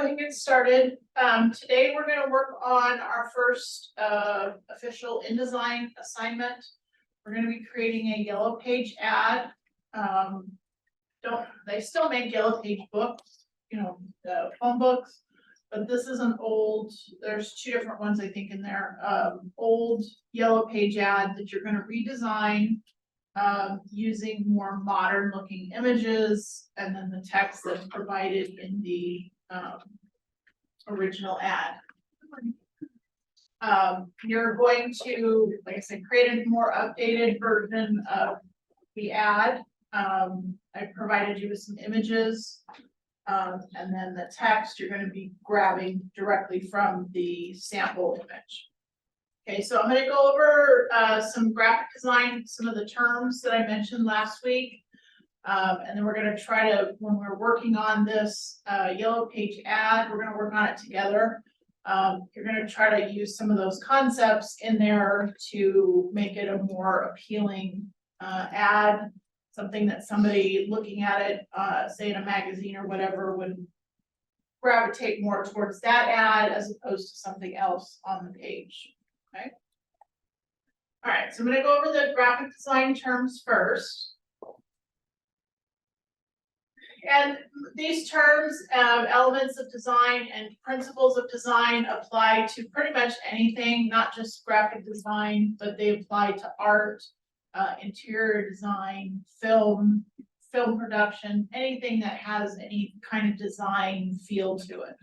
ahead and get started. Today we're going to work on our first official InDesign assignment. We're going to be creating a yellow page ad. They still make yellow page books, the phone books, but this is an old, there's two different ones I think in there, old yellow page ad that you're going to redesign using more modern looking images and then the text that's provided in the original ad. You're going to, like I said, create a more updated version of the ad. I provided you with some images, and then the text you're going to be grabbing directly from the sample image. Okay, so I'm going to go over some graphic design, some of the terms that I mentioned last week. And then we're going to try to, when we're working on this yellow page ad, we're going to work on it together. You're going to try to use some of those concepts in there to make it a more appealing ad, something that somebody looking at it, say in a magazine or whatever, would gravitate more towards that ad as opposed to something else on the page. Okay. All right, so I'm going to go over the graphic design terms first. And these terms, elements of design and principles of design, apply to pretty much anything, not just graphic design, but they apply to art, interior design, film production, anything that has any kind of design feel to it.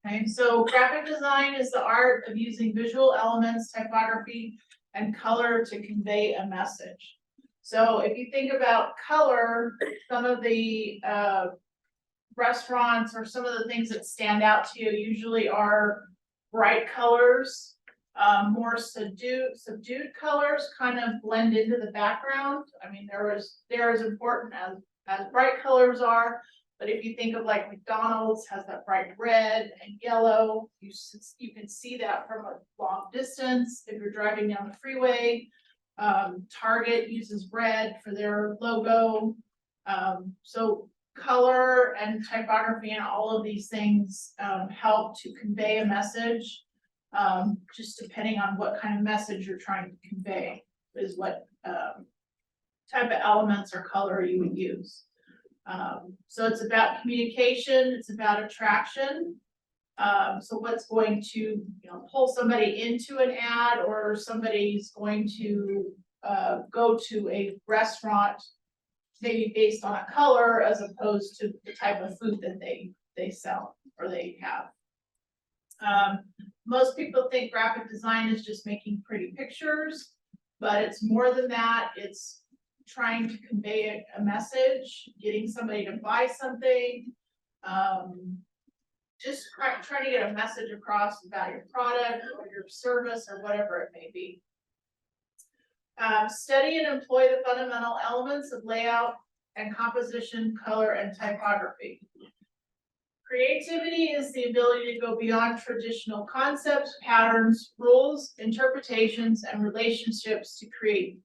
Okay, so graphic design is the art of using visual elements, typography, and color to convey a message. So if you think about color, some of the restaurants or some of the things that stand out to you usually are bright colors, more subdued colors kind of blend into the background. I mean, they're as important as bright colors are. But if you think of like McDonald's has that bright red and yellow, you can see that from a long distance. If you're driving down the freeway, Target uses red for their logo. So color and typography and all of these things help to convey a message, just depending on what kind of message you're trying to convey is what type of elements or color you would use. So it's about communication, it's about attraction. So what's going to pull somebody into an ad, or somebody's going to go to a restaurant maybe based on a color as opposed to the type of food that they sell or they have. Most people think graphic design is just making pretty pictures, but it's more than that. It's trying to convey a message, getting somebody to buy something, just trying to get a message across about your product or your service or whatever it may be. Study and employ the fundamental elements of layout and composition, color, and typography. Creativity is the ability to go beyond traditional concepts, patterns, rules, interpretations, and relationships to create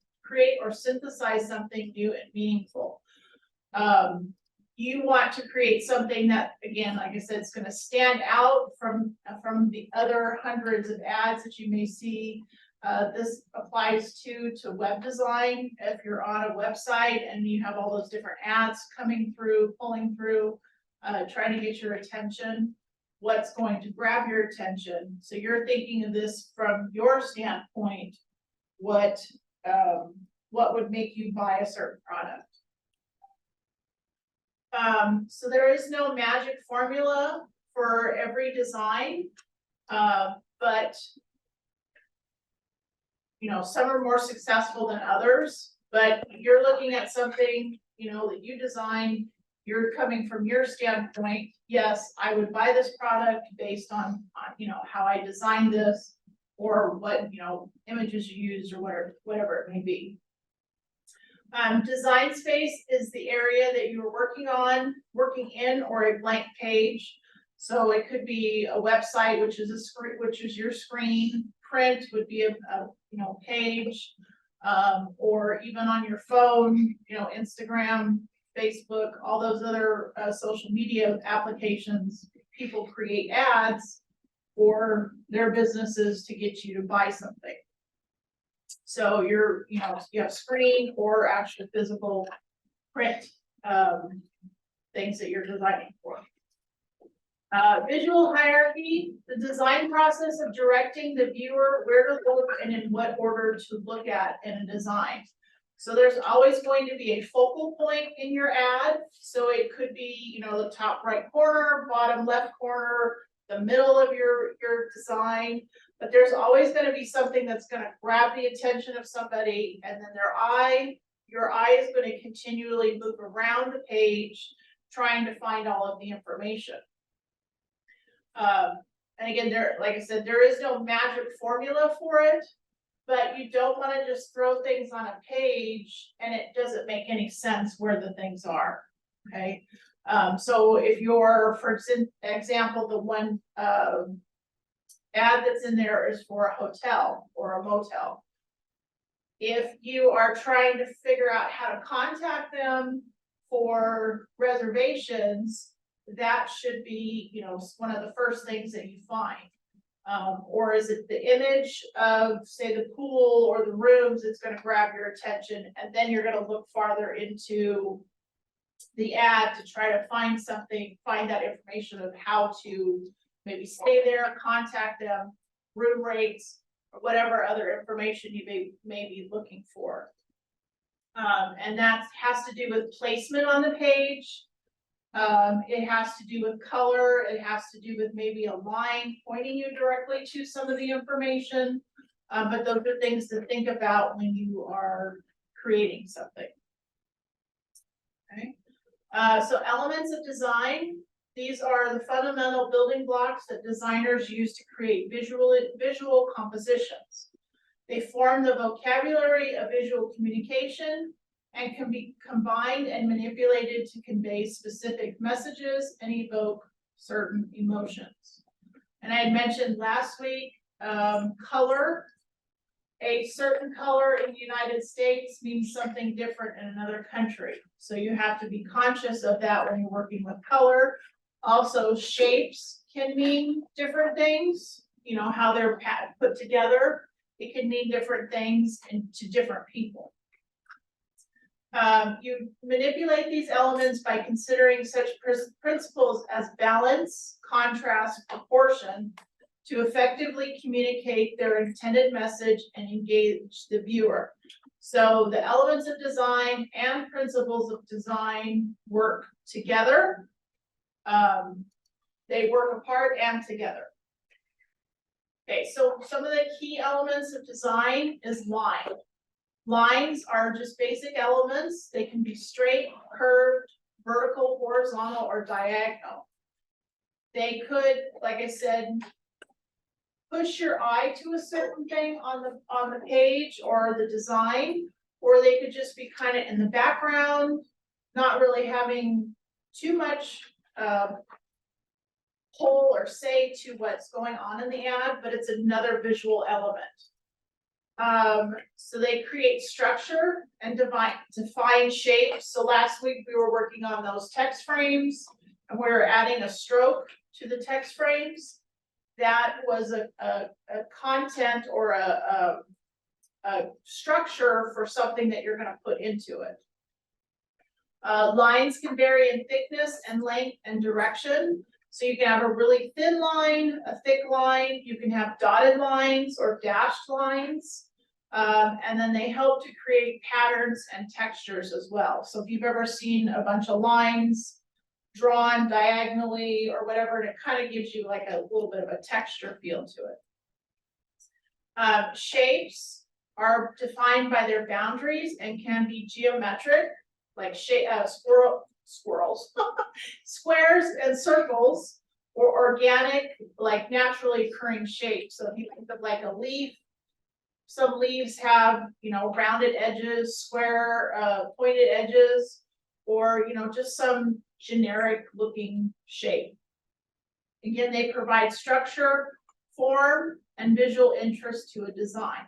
or synthesize something new and meaningful. You want to create something that, again, like I said, it's going to stand out from the other hundreds of ads that you may see. This applies to web design. If you're on a website and you have all those different ads coming through, pulling through, trying to get your attention, what's going to grab your attention? So you're thinking of this from your standpoint, what would make you buy a certain product. So there is no magic formula for every design, but some are more successful than others. But you're looking at something that you designed, you're coming from your standpoint. Yes, I would buy this product based on how I designed this, or what images you used, or whatever it may be. Design space is the area that you're working in, or a blank page. So it could be a website, which is your screen. Print would be a page, or even on your phone, Instagram, Facebook, all those other social media applications, people create ads for their businesses to get you to buy something. So you have screen or actual physical print things that you're designing for. Visual hierarchy, the design process of directing the viewer where to look and in what order to look at in a design. So there's always going to be a focal point in your ad. So it could be, the top right corner, bottom left corner, the middle of your design, but there's always going to be something that's going to grab the attention of somebody, and then your eye is going to continually move around the page trying to find all of the information. And again, like I said, there is no magic formula for it, but you don't want to just throw things on a page and it doesn't make any sense where the things are. Okay. So if you're, for example, the one ad that's in there is for a hotel or a motel. If you are trying to figure out how to contact them for reservations, that should be, one of the first things that you find. Or is it the image of, say, the pool or the rooms that's going to grab your attention, and then you're going to look farther into the ad to try to find that information of how to maybe stay there, contact them, room rates, or whatever other information you may be looking for. And that has to do with placement on the page. It has to do with color. It has to do with maybe a line pointing you directly to some of the information. But those are things to think about when you are creating something. Okay. So elements of design. These are the fundamental building blocks that designers use to create visual compositions. They form the vocabulary of visual communication and can be combined and manipulated to convey specific messages and evoke certain emotions. And I had mentioned last week, color. A certain color in the United States means something different in another country. So you have to be conscious of that when you're working with color. Also, shapes can mean different things, how they're put together. It can mean different things to different people. You manipulate these elements by considering such principles as balance, contrast, proportion to effectively communicate their intended message and engage the viewer. So the elements of design and principles of design work together. They work apart and together. Okay, so some of the key elements of design is line. Lines are just basic elements. They can be straight, curved, vertical, horizontal, or diagonal. They could, like I said, push your eye to a certain thing on the page or the design, or they could just be kind of in the background, not really having too much pull or say to what's going on in the ad, but it's another visual element. So they create structure and define shapes. So last week we were working on those text frames, and we were adding a stroke to the text frames. That was a content or a structure for something that you're going to put into it. Lines can vary in thickness and length and direction. So you can have a really thin line, a thick line. You can have dotted lines or dashed lines. And then they help to create patterns and textures as well. So if you've ever seen a bunch of lines drawn diagonally or whatever, and it kind of gives you like a little bit of a texture feel to it. Shapes are defined by their boundaries and can be geometric, like squirrels, squares and circles, or organic, like naturally occurring shapes. So if you think of like a leaf, some leaves have, rounded edges, square, pointed edges, or, just some generic looking shape. Again, they provide structure, form, and visual interest to a design.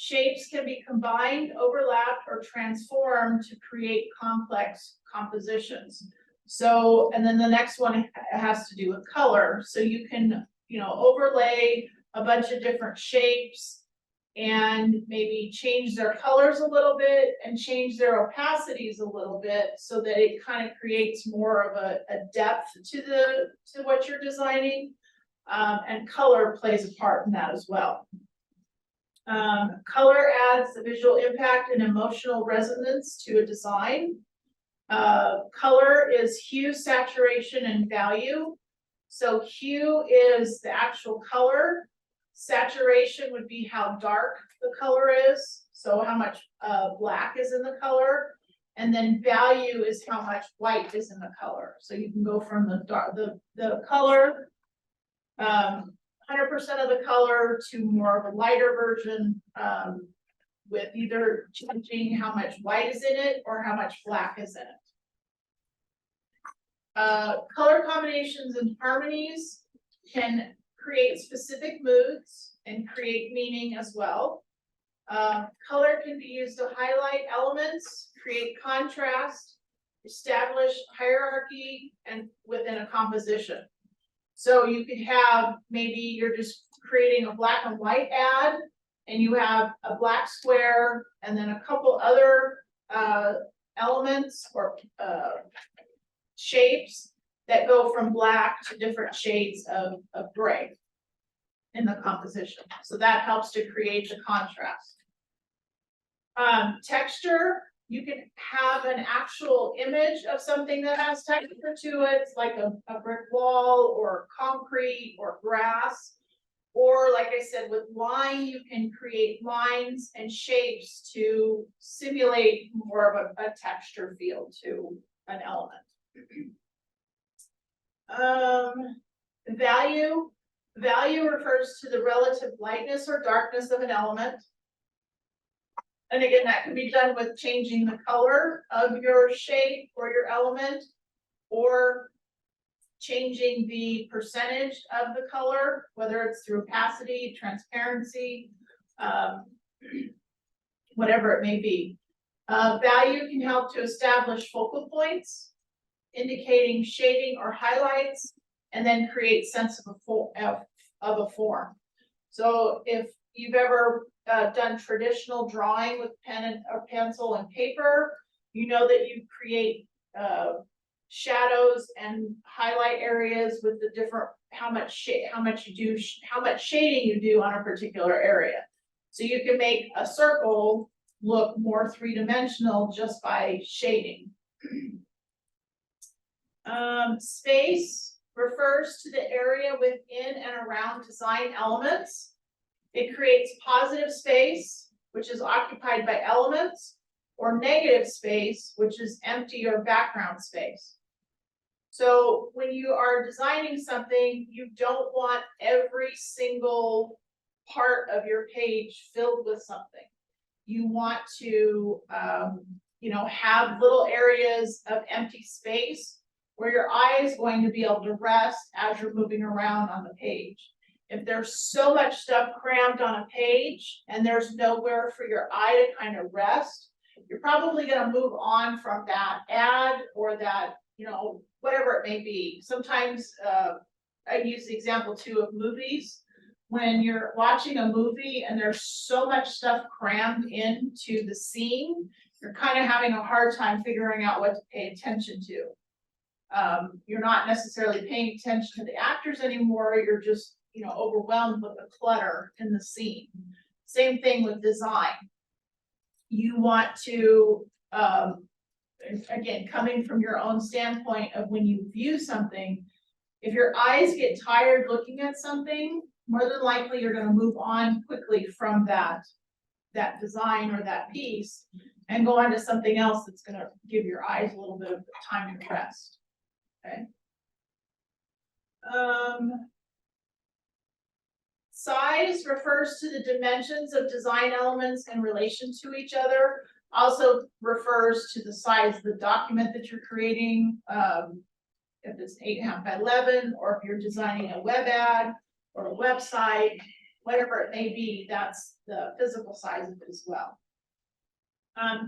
Shapes can be combined, overlapped, or transformed to create complex compositions. So, and then the next one has to do with color. So you can, overlay a bunch of different shapes and maybe change their colors a little bit and change their opacities a little bit so that it kind of creates more of a depth to what you're designing. And color plays a part in that as well. Color adds the visual impact and emotional resonance to a design. Color is hue, saturation, and value. So hue is the actual color. Saturation would be how dark the color is, so how much black is in the color. And then value is how much white is in the color. So you can go from the color, 100% of the color to more of a lighter version, with either changing how much white is in it or how much black is in it. Color combinations and harmonies can create specific moods and create meaning as well. Color can be used to highlight elements, create contrast, establish hierarchy, and within a composition. So you could have, maybe you're just creating a black and white ad, and you have a black square, and then a couple other elements or shapes that go from black to different shades of gray in the composition. So that helps to create the contrast. Texture, you can have an actual image of something that has texture to it, like a brick wall or concrete or grass. Or like I said, with line, you can create lines and shapes to simulate more of a texture feel to an element. Value refers to the relative lightness or darkness of an element. And again, that can be done with changing the color of your shape or your element, or changing the percentage of the color, whether it's through opacity, transparency, whatever it may be. Value can help to establish focal points, indicating shading or highlights, and then create sense of a form. So if you've ever done traditional drawing with pen or pencil and paper, you know that you create shadows and highlight areas with the different how much shading you do on a particular area. So you can make a circle look more three-dimensional just by shading. Space refers to the area within and around design elements. It creates positive space, which is occupied by elements, or negative space, which is empty or background space. So when you are designing something, you don't want every single part of your page filled with something. You want to, have little areas of empty space where your eye is going to be able to rest as you're moving around on the page. If there's so much stuff crammed on a page and there's nowhere for your eye to kind of rest, you're probably going to move on from that ad or that, whatever it may be. Sometimes I use the example too of movies. When you're watching a movie and there's so much stuff crammed into the scene, you're kind of having a hard time figuring out what to pay attention to. You're not necessarily paying attention to the actors anymore. You're just, overwhelmed with the clutter in the scene. Same thing with design. You want to, again, coming from your own standpoint of when you view something, if your eyes get tired looking at something, more than likely you're going to move on quickly from that design or that piece and go on to something else that's going to give your eyes a little bit of time to rest. Okay. Size refers to the dimensions of design elements in relation to each other. Also refers to the size of the document that you're creating. If it's 8.5 by 11, or if you're designing a web ad or a website, whatever it may be, that's the physical size of it as well.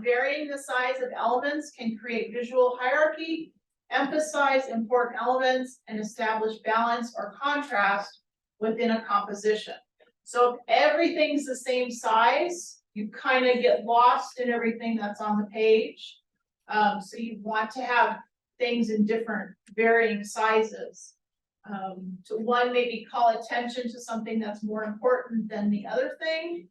Varying the size of elements can create visual hierarchy, emphasize important elements, and establish balance or contrast within a composition. So if everything's the same size, you kind of get lost in everything that's on the page. So you want to have things in different varying sizes. To one, maybe call attention to something that's more important than the other thing.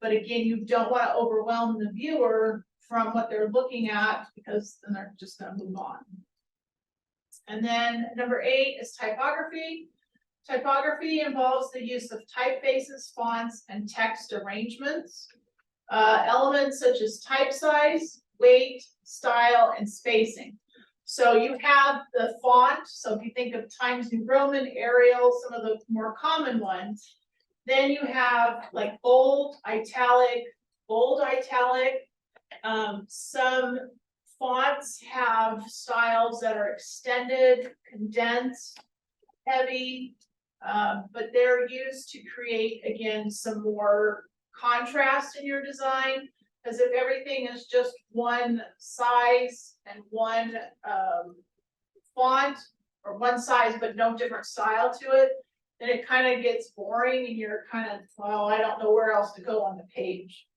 But again, you don't want to overwhelm the viewer from what they're looking at, because then they're just going to move on. And then number 8 is typography. Typography involves the use of typefaces, fonts, and text arrangements. Elements such as type size, weight, style, and spacing. So you have the font. So if you think of Times New Roman, Arial, some of the more common ones, then you have like bold, italic. Some fonts have styles that are extended, condensed, heavy, but they're used to create, again, some more contrast in your design. Because if everything is just one size and one font, or one size but no different style to it, then it kind of gets boring and you're kind of, well, I don't know where else to go on the page.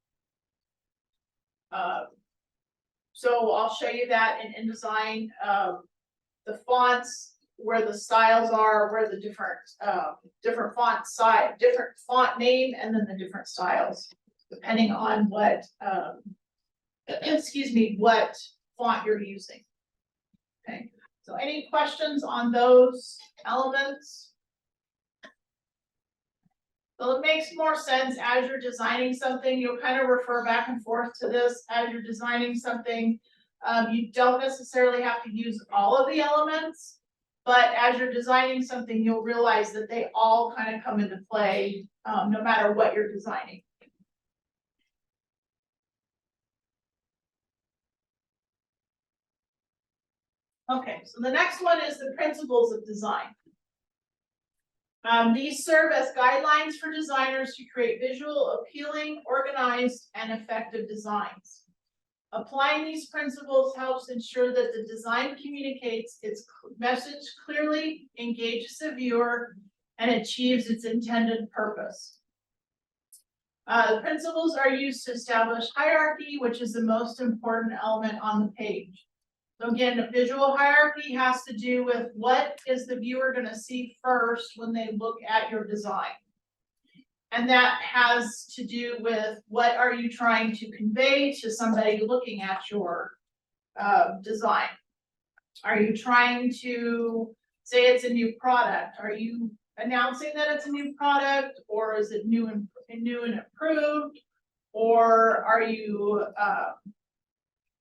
So I'll show you that in InDesign. The fonts, where the styles are, where the different font size, different font name, and then the different styles, depending on what, what font you're using. Okay, so any questions on those elements? So it makes more sense as you're designing something. You'll kind of refer back and forth to this as you're designing something. You don't necessarily have to use all of the elements, but as you're designing something, you'll realize that they all kind of come into play, no matter what you're designing. Okay, so the next one is the principles of design. These serve as guidelines for designers to create visual, appealing, organized, and effective designs. Applying these principles helps ensure that the design communicates its message clearly, engages the viewer, and achieves its intended purpose. The principles are used to establish hierarchy, which is the most important element on the page. So again, visual hierarchy has to do with what is the viewer going to see first when they look at your design. And that has to do with what are you trying to convey to somebody looking at your design. Are you trying to say it's a new product? Are you announcing that it's a new product, or is it new and improved? Or are you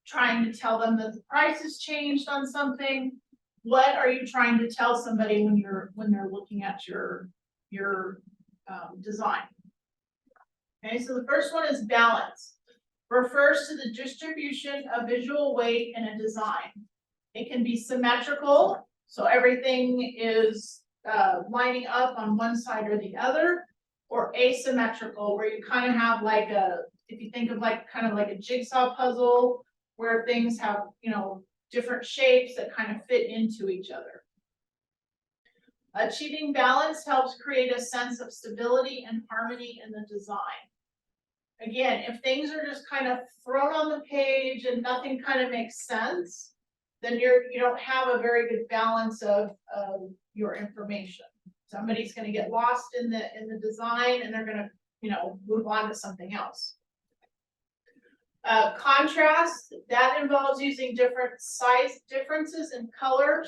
trying to tell them that the price has changed on something? What are you trying to tell somebody when they're looking at your design? Okay, so the first one is balance. Refers to the distribution of visual weight in a design. It can be symmetrical, so everything is lining up on one side or the other, or asymmetrical, where you kind of have like if you think of kind of like a jigsaw puzzle, where things have, different shapes that kind of fit into each other. Achieving balance helps create a sense of stability and harmony in the design. Again, if things are just kind of thrown on the page and nothing kind of makes sense, then you don't have a very good balance of your information. Somebody's going to get lost in the design, and they're going to, move on to something else. Contrast, that involves using different size differences in color,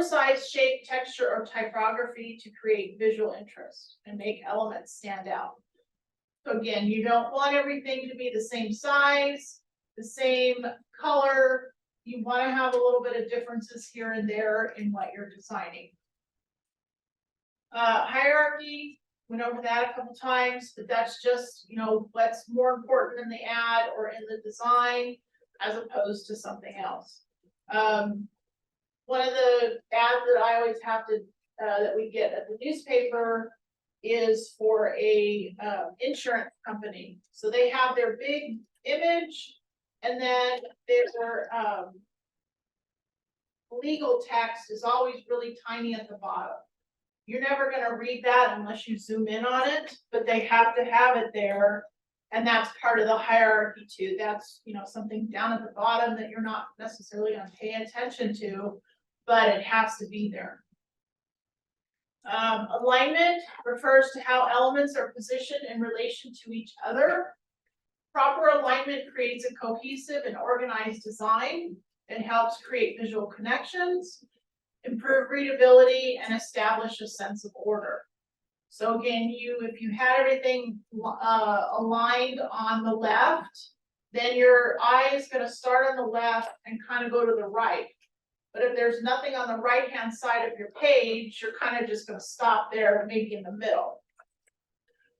size, shape, texture, or typography to create visual interest and make elements stand out. So again, you don't want everything to be the same size, the same color. You want to have a little bit of differences here and there in what you're designing. Hierarchy, went over that a couple times, but that's just, what's more important in the ad or in the design as opposed to something else. One of the ads that I always have to that we get at the newspaper is for a insurance company. So they have their big image, and then their legal text is always really tiny at the bottom. You're never gonna read that unless you zoom in on it, but they have to have it there. And that's part of the hierarchy too. That's, you know, something down at the bottom that you're not necessarily gonna pay attention to, but it has to be there. Alignment refers to how elements are positioned in relation to each other. Proper alignment creates a cohesive and organized design. It helps create visual connections, improve readability, and establish a sense of order. So again, if you had everything aligned on the left, then your eye is going to start on the left and kind of go to the right. But if there's nothing on the right-hand side of your page, you're kind of just going to stop there, maybe in the middle.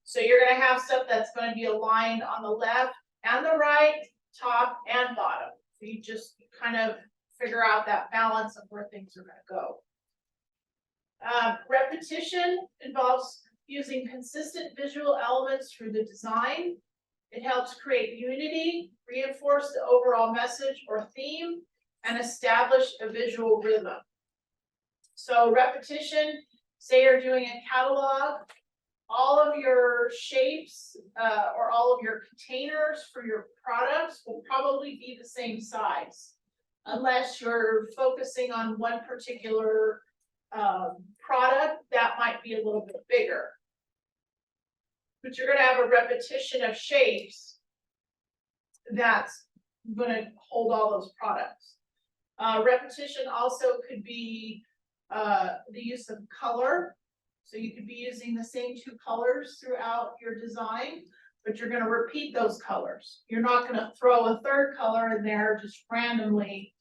So you're going to have stuff that's going to be aligned on the left and the right, top and bottom. So you just kind of figure out that balance of where things are going to go. Repetition involves using consistent visual elements through the design. It helps create unity, reinforce the overall message or theme, and establish a visual rhythm. So repetition, say you're doing a catalog, all of your shapes or all of your containers for your products will probably be the same size, unless you're focusing on one particular product that might be a little bit bigger. But you're going to have a repetition of shapes that's going to hold all those products. Repetition also could be the use of color. So you could be using the same two colors throughout your design, but you're going to repeat those colors. You're not going to throw a third color in there just randomly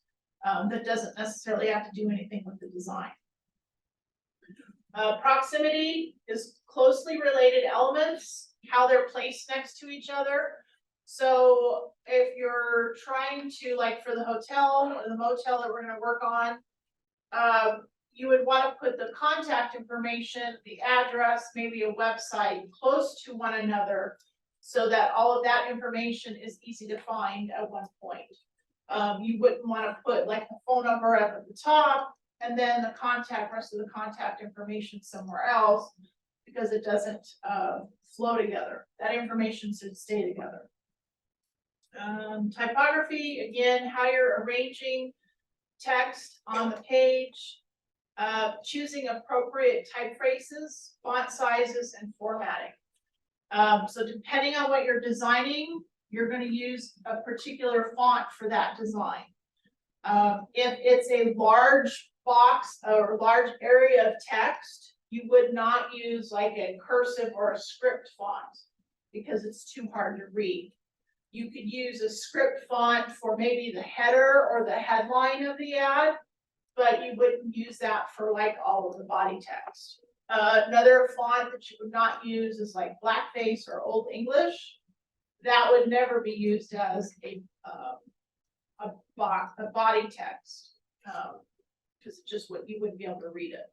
that doesn't necessarily have to do anything with the design. Proximity is closely related elements, how they're placed next to each other. So if you're trying to, like for the hotel or the motel that we're going to work on, you would want to put the contact information, the address, maybe a website close to one another so that all of that information is easy to find at one point. You wouldn't want to put like the phone number up at the top and then the rest of the contact information somewhere else, because it doesn't flow together. That information should stay together. Typography, again, how you're arranging text on the page, choosing appropriate typefaces, font sizes, and formatting. So depending on what you're designing, you're going to use a particular font for that design. If it's a large box or large area of text, you would not use like a cursive or a script font because it's too hard to read. You could use a script font for maybe the header or the headline of the ad, but you wouldn't use that for like all of the body text. Another font that you would not use is like blackface or Old English. That would never be used as a body text, because it's just what you wouldn't be able to read it.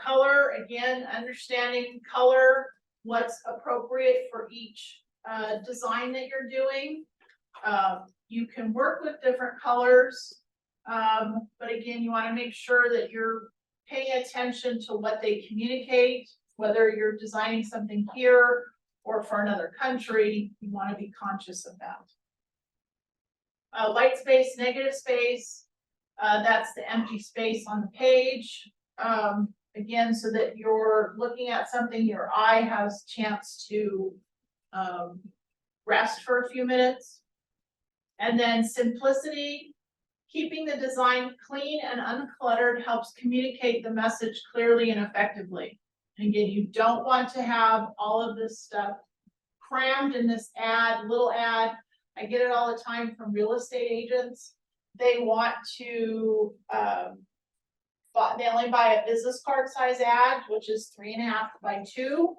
Color, again, understanding color, what's appropriate for each design that you're doing. You can work with different colors, but again, you want to make sure that you're paying attention to what they communicate, whether you're designing something here or for another country, you want to be conscious of that. White space, negative space, that's the empty space on the page. Again, so that you're looking at something, your eye has a chance to rest for a few minutes. And then simplicity, keeping the design clean and uncluttered helps communicate the message clearly and effectively. And again, you don't want to have all of this stuff crammed in this little ad. I get it all the time from real estate agents. They want to, they only buy a business card size ad, which is 3.5 by 2.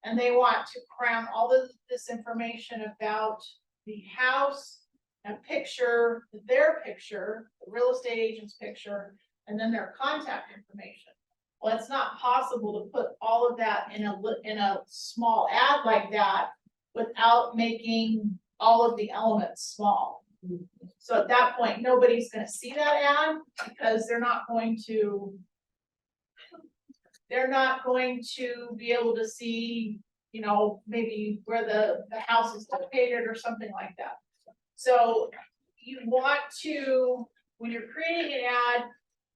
And they want to cram all of this information about the house, a picture, their picture, the real estate agent's picture, and then their contact information. Well, it's not possible to put all of that in a small ad like that without making all of the elements small. So at that point, nobody's gonna see that ad because they're not going to be able to see, you know, maybe where the house is located or something like that. So you want to, when you're creating an ad,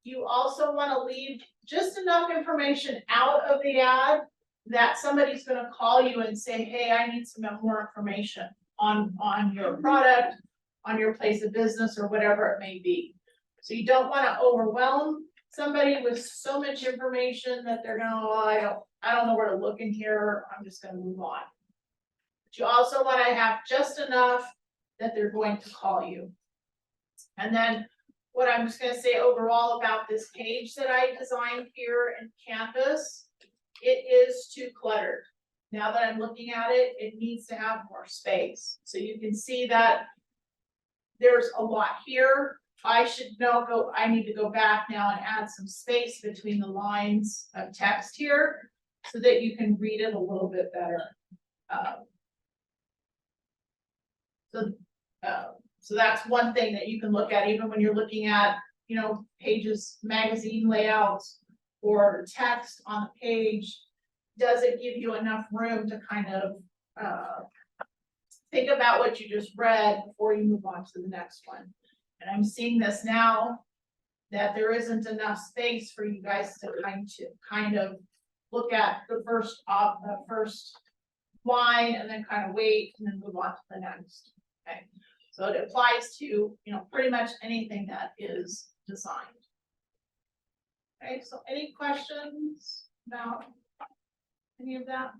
you also want to leave just enough information out of the ad that somebody's going to call you and say, hey, I need some more information on your product, on your place of business, or whatever it may be. So you don't want to overwhelm somebody with so much information that they're going to, oh, I don't know where to look in here, I'm just going to move on. But you also want to have just enough that they're going to call you. And then what I'm just going to say overall about this page that I designed here in Canvas, it is too cluttered. Now that I'm looking at it, it needs to have more space. So you can see that there's a lot here. I need to go back now and add some space between the lines of text here so that you can read it a little bit better. So that's one thing that you can look at even when you're looking at, you know, pages, magazine layouts, or text on the page. Does it give you enough room to kind of think about what you just read before you move on to the next one? And I'm seeing this now, that there isn't enough space for you guys to kind of look at the first line and then kind of wait and then move on to the next. Okay, so it applies to, you know, pretty much anything that is designed. Okay, so any questions about any of that?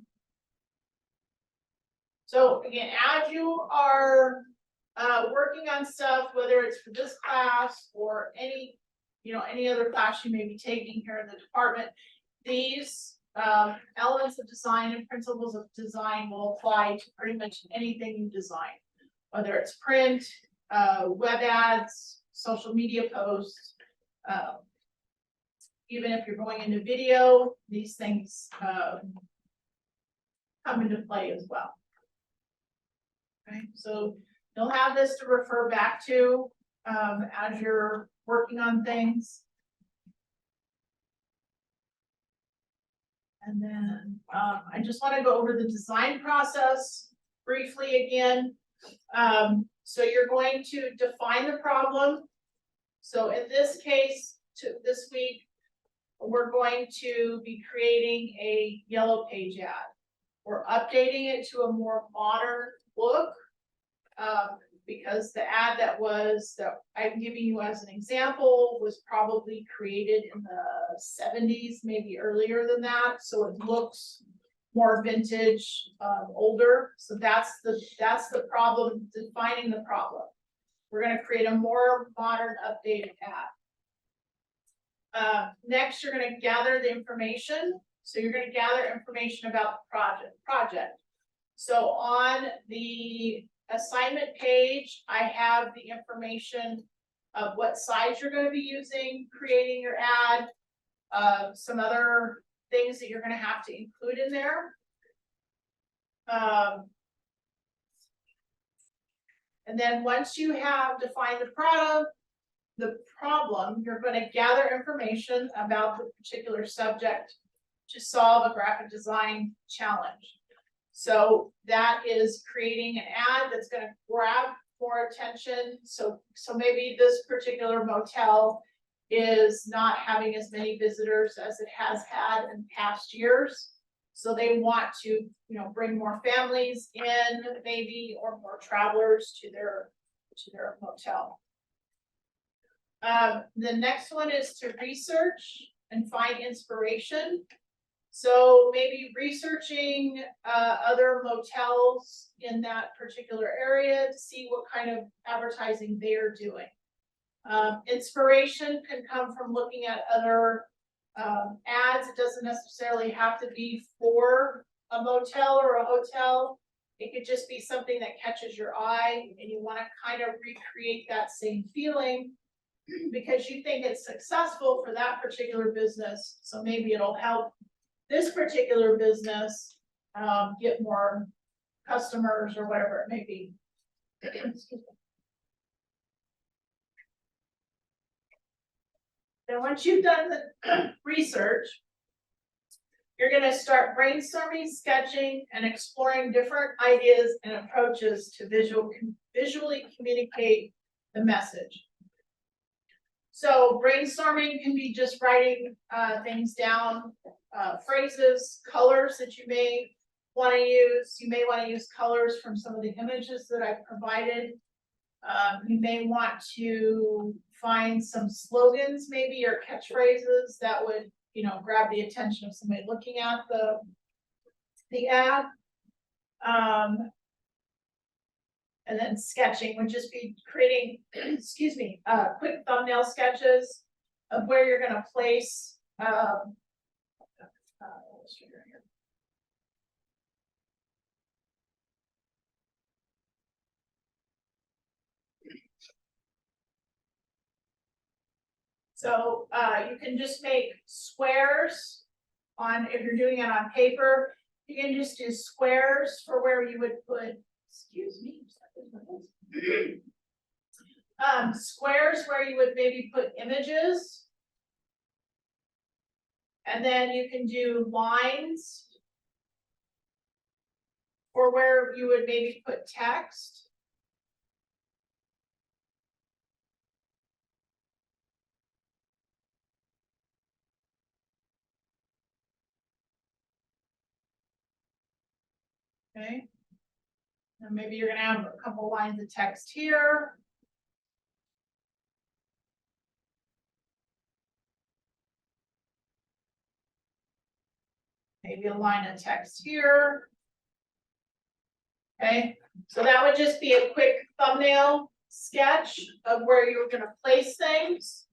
So again, as you are working on stuff, whether it's for this class or any other class you may be taking here in the department, these elements of design and principles of design will apply to pretty much anything you design, whether it's print, web ads, social media posts, even if you're going into video, these things come into play as well. Okay, so you'll have this to refer back to as you're working on things. And then I just want to go over the design process briefly again. So you're going to define the problem. So in this case, this week, we're going to be creating a yellow page ad. We're updating it to a more modern look because the ad that I'm giving you as an example was probably created in the 70s, maybe earlier than that. So it looks more vintage, older. So that's the problem, defining the problem. We're going to create a more modern, updated ad. Next, you're going to gather the information. So you're going to gather information about the project. So on the assignment page, I have the information of what size you're going to be using, creating your ad, some other things that you're going to have to include in there. And then once you have defined the problem, you're going to gather information about the particular subject to solve a graphic design challenge. So that is creating an ad that's going to grab more attention. So maybe this particular motel is not having as many visitors as it has had in past years. So they want to, bring more families in, maybe, or more travelers to their motel. The next one is to research and find inspiration. So maybe researching other motels in that particular area to see what kind of advertising they're doing. Inspiration can come from looking at other ads. It doesn't necessarily have to be for a motel or a hotel. It could just be something that catches your eye and you want to kind of recreate that same feeling. because you think it's successful for that particular business, so maybe it'll help this particular business get more customers or whatever it may be. Excuse me. Then once you've done the research, you're gonna start brainstorming, sketching, and exploring different ideas and approaches to visually communicate the message. So brainstorming can be just writing things down, phrases, colors that you may want to use. You may want to use colors from some of the images that I've provided. You may want to find some slogans, maybe, or catchphrases that would, you know, grab the attention of somebody looking at the ad. And then sketching would just be creating, excuse me, quick thumbnail sketches of where you're going to place. So you can just make squares on, if you're doing it on paper, you can just do squares for where you would put, excuse me, squares where you would maybe put images. And then you can do lines or where you would maybe put text. Okay. And maybe you're gonna have a couple lines of text here. Maybe a line of text here. Okay, so that would just be a quick thumbnail sketch of where you're gonna place things.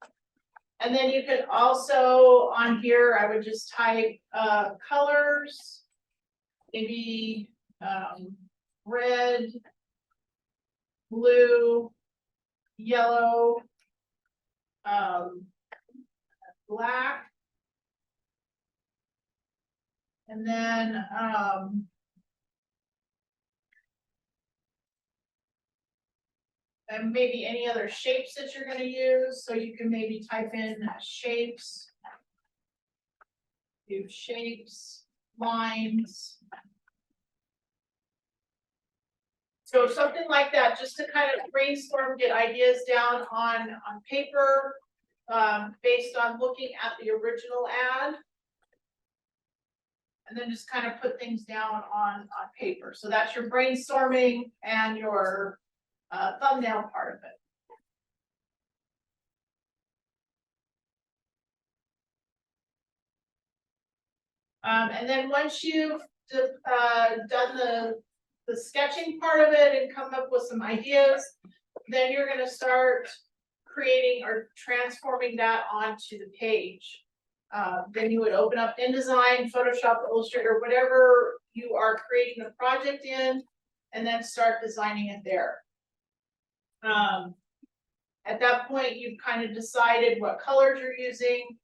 And then you could also, on here, I would just type colors, maybe red, blue, yellow, black. And then and maybe any other shapes that you're going to use. So you can maybe type in shapes, do shapes, lines. So something like that, just to kind of brainstorm, get ideas down on paper, based on looking at the original ad. And then just kind of put things down on paper. So that's your brainstorming and your thumbnail part of it. And then once you've done the sketching part of it and come up with some ideas, then you're going to start creating or transforming that onto the page. Then you would open up InDesign, Photoshop, Illustrator, whatever you are creating the project in, and then start designing it there. At that point, you've kind of decided what colors you're using,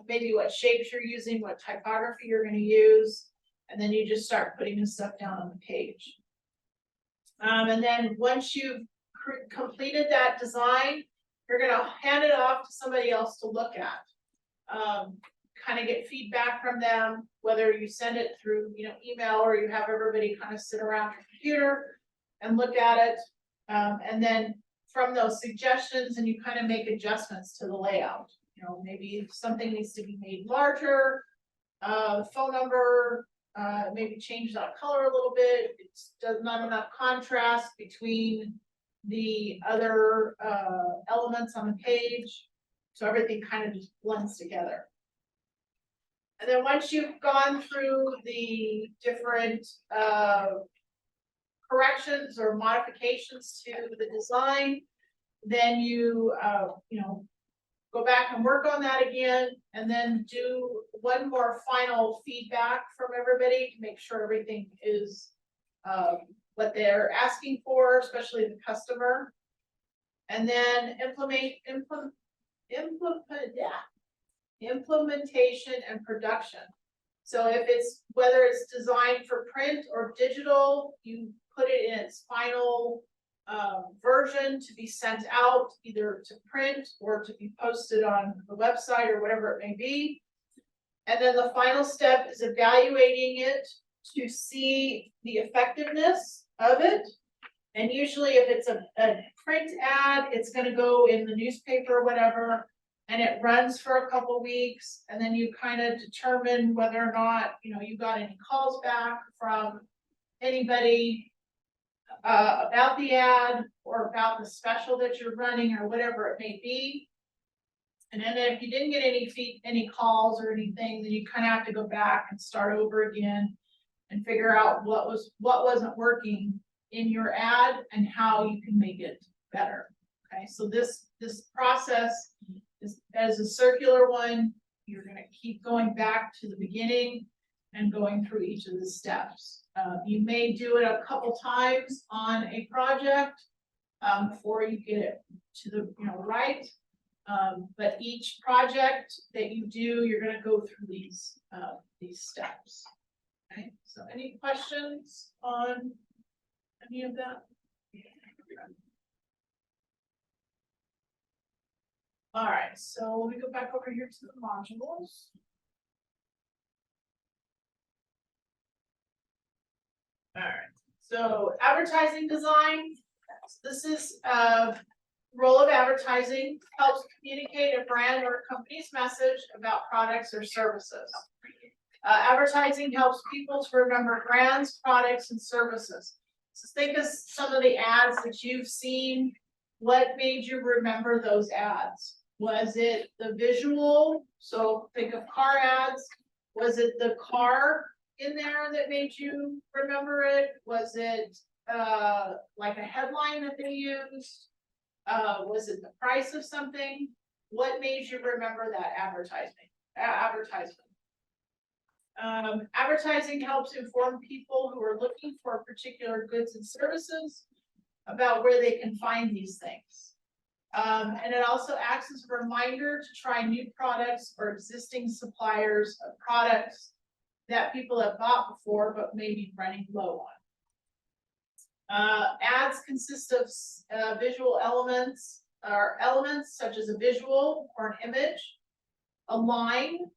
maybe what shapes you're using, what typography you're going to use, and then you just start putting the stuff down on the page. And then once you've completed that design, you're going to hand it off to somebody else to look at. Kind of get feedback from them, whether you send it through, you know, email, or you have everybody kind of sit around your computer and look at it. And then from those suggestions, and you kind of make adjustments to the layout. You know, maybe something needs to be made larger, phone number, maybe change that color a little bit. It's not enough contrast between the other elements on the page. So everything kind of just blends together. And then once you've gone through the different corrections or modifications to the design, then you know, go back and work on that again, and then do one more final feedback from everybody to make sure everything is what they're asking for, especially the customer. And then implementation and production. So if it's, whether it's designed for print or digital, you put it in its final version to be sent out either to print or to be posted on the website or whatever it may be. And then the final step is evaluating it to see the effectiveness of it. And usually if it's a print ad, it's going to go in the newspaper or whatever, and it runs for a couple weeks, and then you kind of determine whether or not, you know, you got any calls back from anybody about the ad or about the special that you're running or whatever it may be. And then if you didn't get any calls or anything, then you kind of have to go back and start over again and figure out what wasn't working in your ad and how you can make it better. Okay, so this process is as a circular one. You're going to keep going back to the beginning and going through each of the steps. You may do it a couple times on a project before you get it to the right. But each project that you do, you're going to go through these steps. Okay, so any questions on any of that? All right, so let me go back over here to the modules. All right, so advertising design. This is role of advertising, helps communicate a brand or a company's message about products or services. Advertising helps people to remember brands, products, and services. So think of some of the ads that you've seen. What made you remember those ads? Was it the visual? So think of car ads. Was it the car in there that made you remember it? Was it like a headline that they used? Was it the price of something? What made you remember that advertisement? Advertising helps inform people who are looking for particular goods and services about where they can find these things. And it also acts as a reminder to try new products or existing suppliers of products that people have bought before but may be running low on. Ads consist of visual elements or elements such as a visual or an image, a line,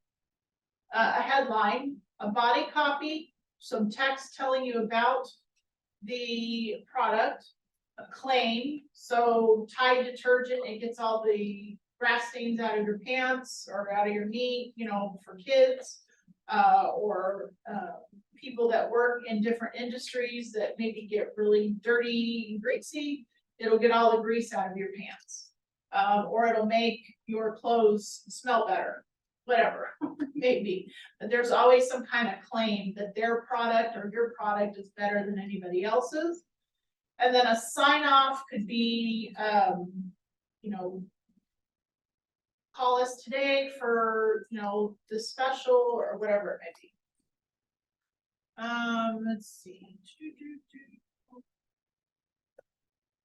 a headline, a body copy, some text telling you about the product, a claim, so Tide detergent, it gets all the grass stains out of your pants or out of your knee, for kids, or people that work in different industries that maybe get really dirty and greasy, it'll get all the grease out of your pants. Or it'll make your clothes smell better, whatever, maybe. But there's always some kind of claim that their product or your product is better than anybody else's. And then a sign off could be, call us today for, the special or whatever it may be. Let's see.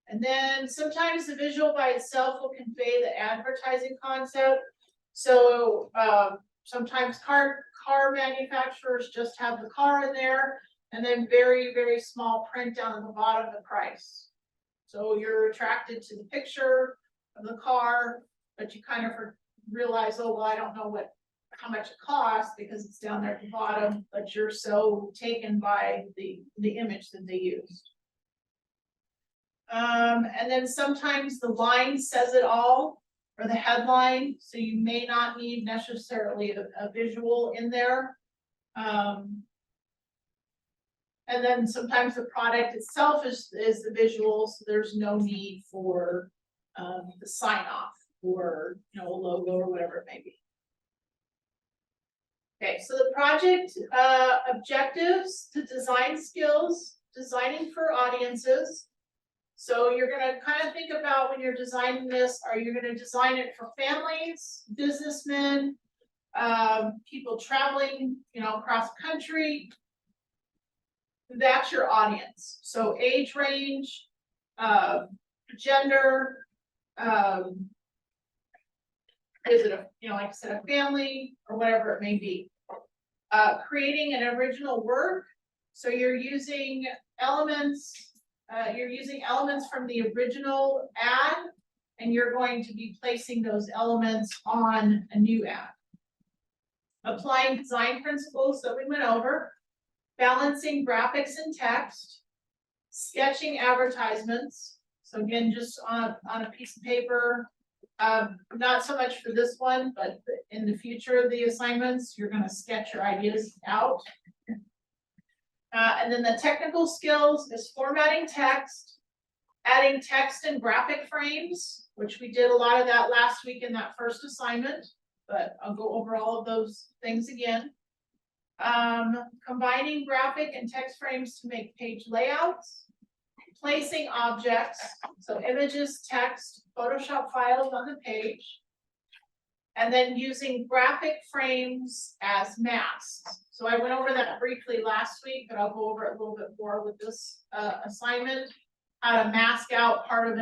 And then sometimes the visual by itself will convey the advertising concept. So sometimes car manufacturers just have the car in there, and then very, very small print down at the bottom, the price. So you're attracted to the picture of the car, but you kind of realize, oh, well, I don't know how much it costs because it's down there at the bottom, but you're so taken by the image that they used. And then sometimes the line says it all, or the headline, so you may not need necessarily a visual in there. And then sometimes the product itself is the visual, so there's no need for the sign off or a logo or whatever it may be. Okay, so the project objectives, the design skills, designing for audiences. So you're going to kind of think about when you're designing this, are you going to design it for families, businessmen, people traveling, across the country? That's your audience. So age range, gender, is it a, you know, like I said, a family or whatever it may be. Creating an original work. So you're using elements from the original ad, and you're going to be placing those elements on a new ad. Applying design principles that we went over, balancing graphics and text, sketching advertisements. So again, just on a piece of paper, not so much for this one, but in the future of the assignments, you're going to sketch your ideas out. And then the technical skills is formatting text, adding text and graphic frames, which we did a lot of that last week in that first assignment, but I'll go over all of those things again. Combining graphic and text frames to make page layouts, placing objects, so images, text, Photoshop files on the page, and then using graphic frames as masks. So I went over that briefly last week, but I'll go over it a little bit more with this assignment. How to mask out part of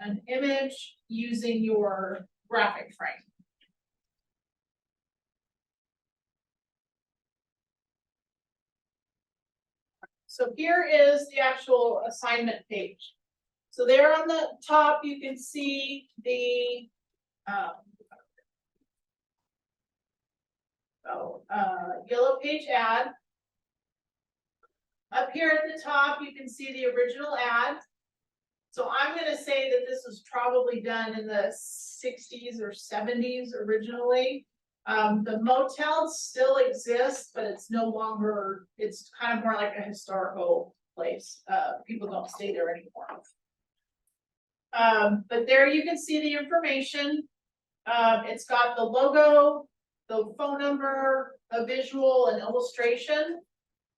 an image using your graphic frame. So here is the actual assignment page. So there on the top, you can see the yellow page ad. Up here at the top, you can see the original ad. So I'm going to say that this was probably done in the 60s or 70s originally. The motel still exists, but it's no longer, it's kind of more like a historical place. People don't stay there anymore. But there you can see the information. It's got the logo, the phone number, a visual, and illustration,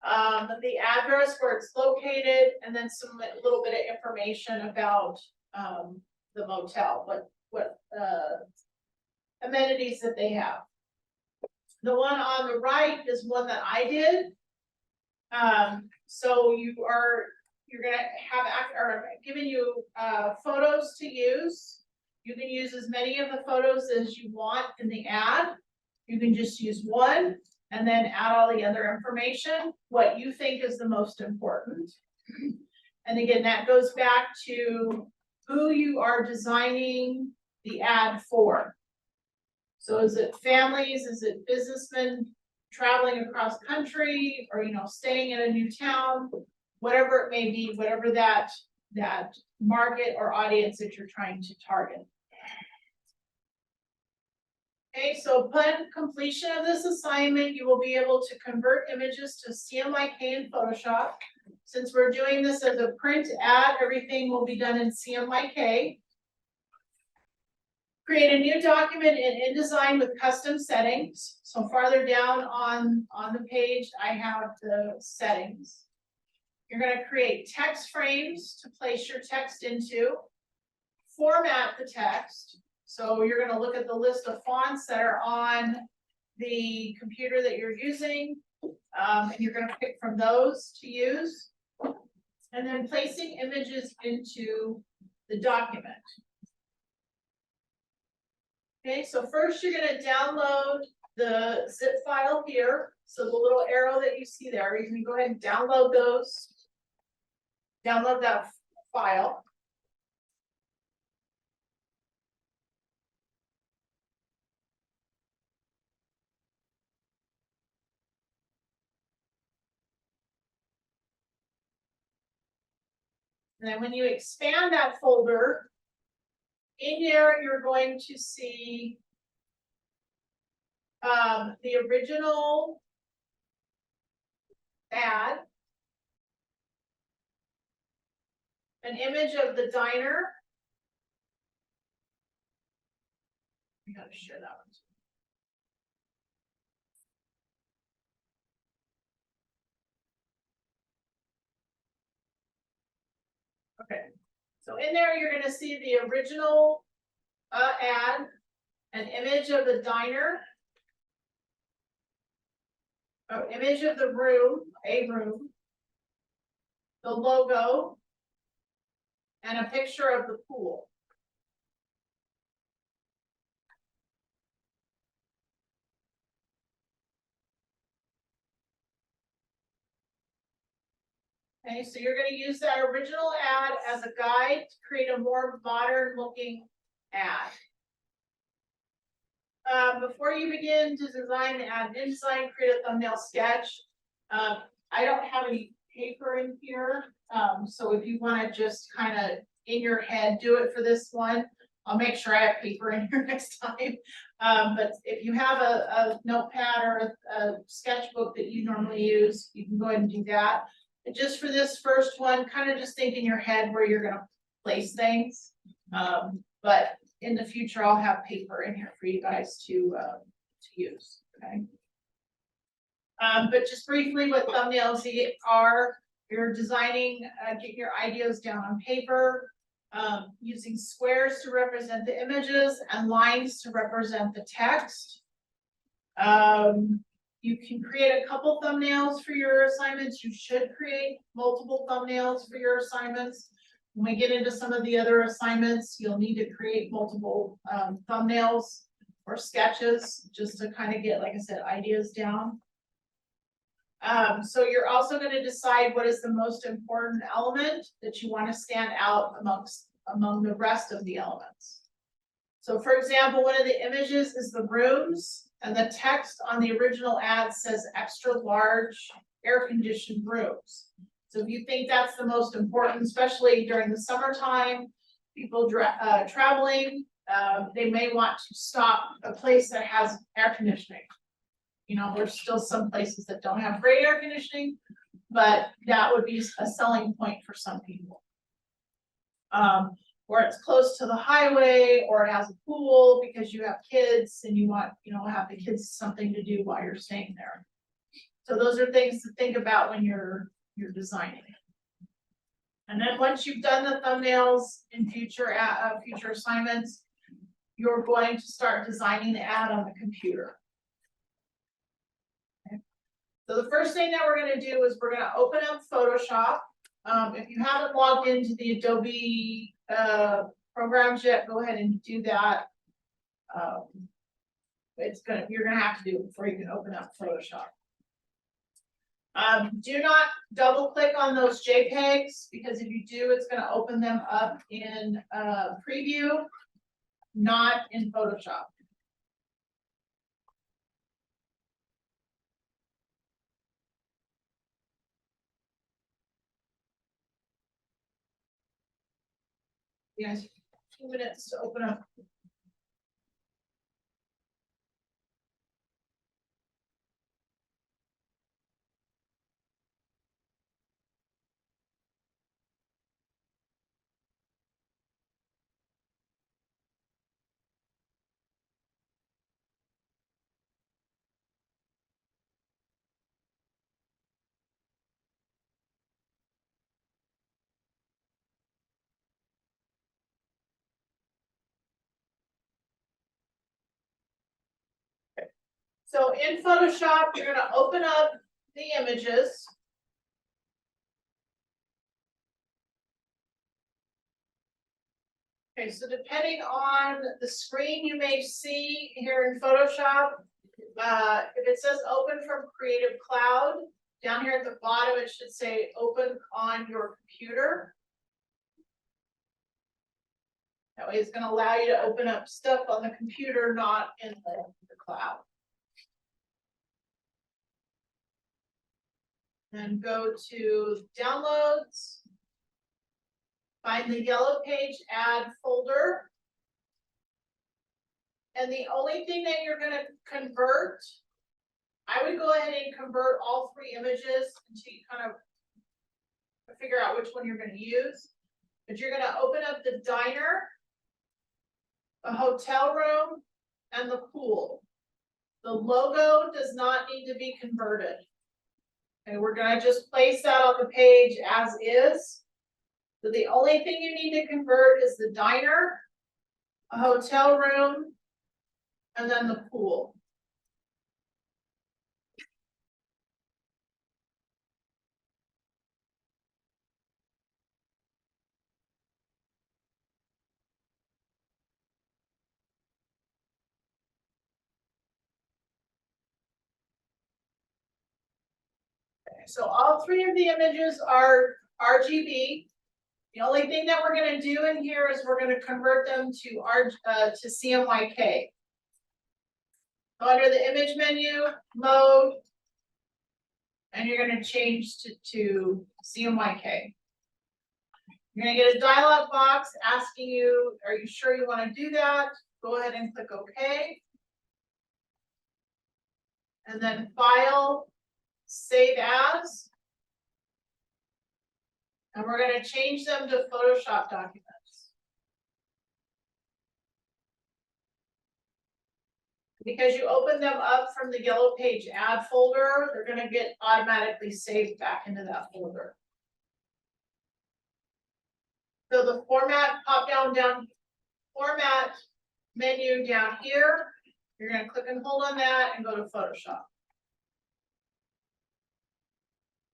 the address where it's located, and then some little bit of information about the motel, what amenities that they have. The one on the right is one that I did. So you're gonna have giving you photos to use. You can use as many of the photos as you want in the ad. You can just use one and then add all the other information, what you think is the most important. And again, that goes back to who you are designing the ad for. So is it families? Is it businessmen traveling across country, or, you know, staying in a new town? Whatever it may be, whatever that market or audience that you're trying to target. Okay, so upon completion of this assignment, you will be able to convert images to CMYK in Photoshop. Since we're doing this as a print ad, everything will be done in CMYK. Create a new document in InDesign with custom settings. So farther down on the page, I have the settings. You're going to create text frames to place your text into. Format the text. So you're going to look at the list of fonts that are on the computer that you're using, and you're going to pick from those to use. And then placing images into the document. Okay, so first you're going to download the zip file here. So the little arrow that you see there, you can go ahead and download those. Download that file. And then when you expand that folder, in there you're going to see the original ad, an image of the diner. I gotta share that one. Okay, so in there you're going to see the original ad, an image of the diner, an image of the room, a room, the logo, and a picture of the pool. Okay, so you're gonna use that original ad as a guide to create a more modern looking ad. Before you begin to design the ad, InDesign, create a thumbnail sketch. I don't have any paper in here, so if you wanna just kind of in your head do it for this one, I'll make sure I have paper in here next time. But if you have a notepad or a sketchbook that you normally use, you can go ahead and do that. But just for this first one, kind of just think in your head where you're gonna place things. But in the future, I'll have paper in here for you guys to use, okay? But just briefly, what thumbnails are, you're designing, getting your ideas down on paper, using squares to represent the images and lines to represent the text. You can create a couple thumbnails for your assignments. You should create multiple thumbnails for your assignments. When we get into some of the other assignments, you'll need to create multiple thumbnails or sketches just to kind of get, like I said, ideas down. So you're also going to decide what is the most important element that you want to stand out among the rest of the elements. So for example, one of the images is the rooms, and the text on the original ad says extra large air-conditioned rooms. So if you think that's the most important, especially during the summertime, people traveling, they may want to stop a place that has air conditioning. You know, there's still some places that don't have great air conditioning, but that would be a selling point for some people. Or it's close to the highway, or it has a pool because you have kids and you want, you know, have the kids something to do while you're staying there. So those are things to think about when you're designing. And then once you've done the thumbnails in future assignments, you're going to start designing the ad on the computer. Okay. So the first thing that we're going to do is we're going to open up Photoshop. If you haven't logged into the Adobe programs yet, go ahead and do that. You're gonna have to do it before you can open up Photoshop. Do not double click on those JPEGs, because if you do, it's gonna open them up in preview, not in Photoshop. You guys, 2 minutes to open up. So in Photoshop, you're gonna open up the images. Okay, so depending on the screen you may see here in Photoshop, if it says open from Creative Cloud, down here at the bottom, it should say open on your computer. That way it's going to allow you to open up stuff on the computer, not in the cloud. Then go to Downloads, find the Yellow Page Add folder. And the only thing that you're going to convert, I would go ahead and convert all 3 images until you kind of figure out which one you're going to use. But you're going to open up the diner, the hotel room, and the pool. The logo does not need to be converted. And we're going to just place that on the page as is. So the only thing you need to convert is the diner, a hotel room, and then the pool. So all three of the images are RGB. The only thing that we're gonna do in here is we're gonna convert them to CMYK. So under the image menu, mode, and you're gonna change to CMYK. You're gonna get a dialog box asking you, are you sure you wanna do that? Go ahead and click OK. And then File, Save As. And we're gonna change them to Photoshop documents. Because you open them up from the yellow page add folder, they're gonna get automatically saved back into that folder. So the format format menu down here, you're gonna click and hold on that and go to Photoshop.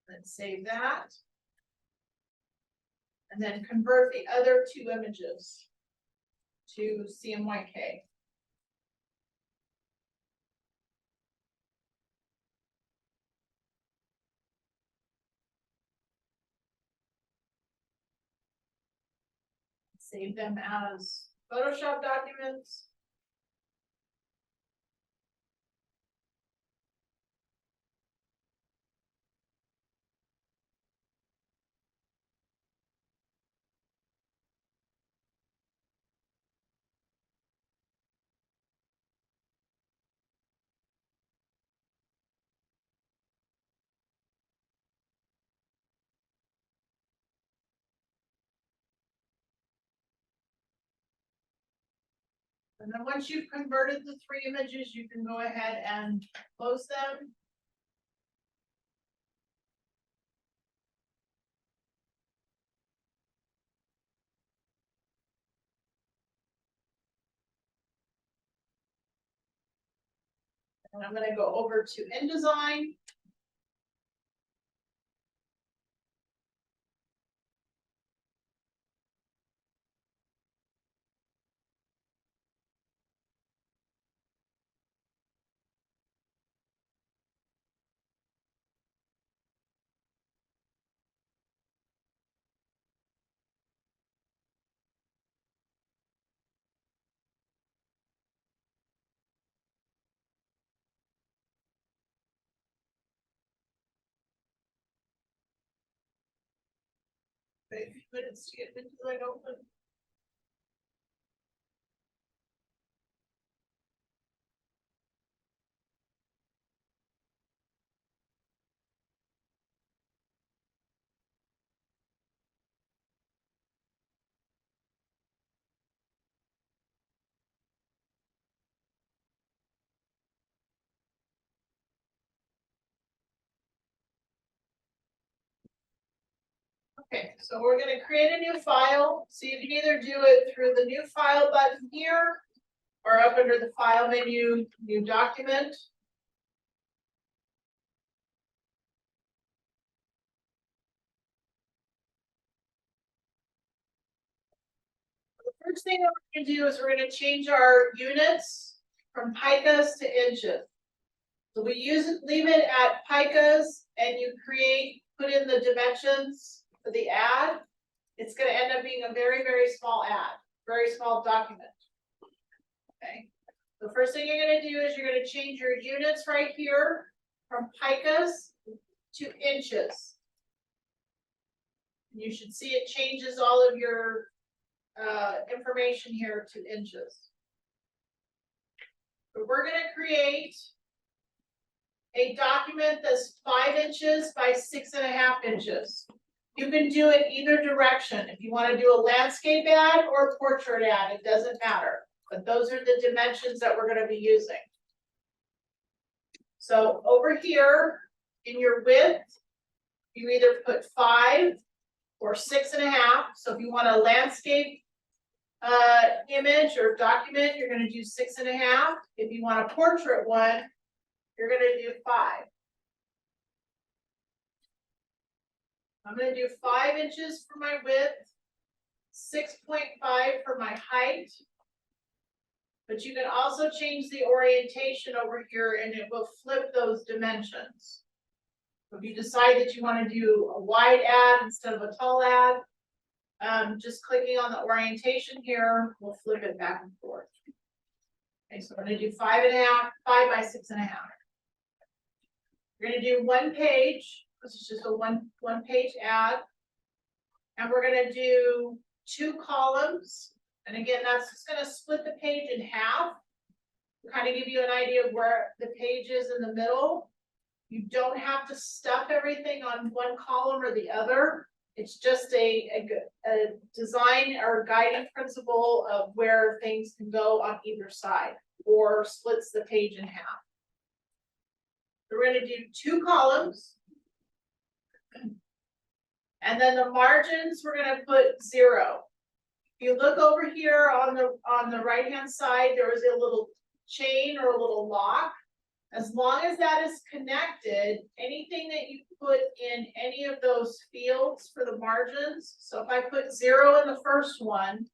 Then save that. And then convert the other two images to CMYK. Save them as Photoshop documents. And then once you've converted the three images, you can go ahead and close them. And I'm gonna go over to InDesign. Wait a few minutes to get InDesign open. Okay, so we're gonna create a new file. So you can either do it through the new file button here or up under the file menu, new document. The first thing that we're gonna do is we're gonna change our units from picas to inches. So we leave it at picas and you put in the dimensions for the ad. It's gonna end up being a very, very small ad, very small document. Okay, the first thing you're gonna do is you're gonna change your units right here from picas to inches. You should see it changes all of your information here to inches. But we're gonna create a document that's 5 inches by 6.5 inches. You can do it either direction. If you want to do a landscape ad or a portrait ad, it doesn't matter. But those are the dimensions that we're going to be using. So over here in your width, you either put 5 or 6.5. So if you want a landscape image or document, you're going to do 6.5. If you want a portrait one, you're going to do 5. I'm going to do 5 inches for my width, 6.5 for my height. But you can also change the orientation over here and it will flip those dimensions. If you decide that you want to do a wide ad instead of a tall ad, just clicking on the orientation here will flip it back and forth. Okay, so we're going to do 5.5, 5 by 6.5. We're going to do 1 page. This is just a one page ad. And we're going to do 2 columns. And again, that's just going to split the page in half. Kind of give you an idea of where the page is in the middle. You don't have to stuff everything on one column or the other. It's just a design or guiding principle of where things can go on either side, or splits the page in half. We're going to do 2 columns. And then the margins, we're going to put 0. If you look over here on the right-hand side, there is a little chain or a little lock. As long as that is connected, anything that you put in any of those fields for the margins, so if I put 0 in the first one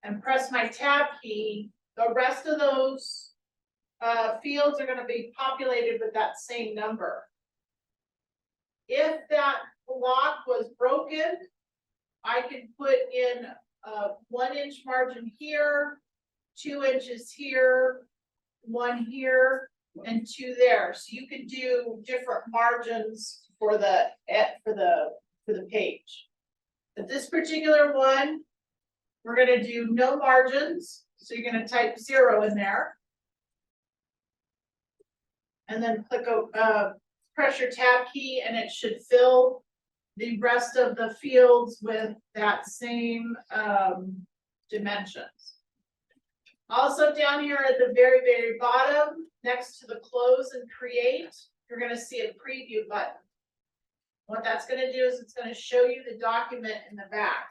and press my tab key, the rest of those fields are going to be populated with that same number. If that block was broken, I could put in a 1-inch margin here, 2 inches here, 1 here, and 2 there. So you could do different margins for the page. But this particular one, we're going to do no margins. So you're going to type 0 in there. And then click press your tab key, and it should fill the rest of the fields with that same dimensions. Also down here at the very, very bottom, next to the close and create, you're going to see a preview button. What that's going to do is it's going to show you the document in the back.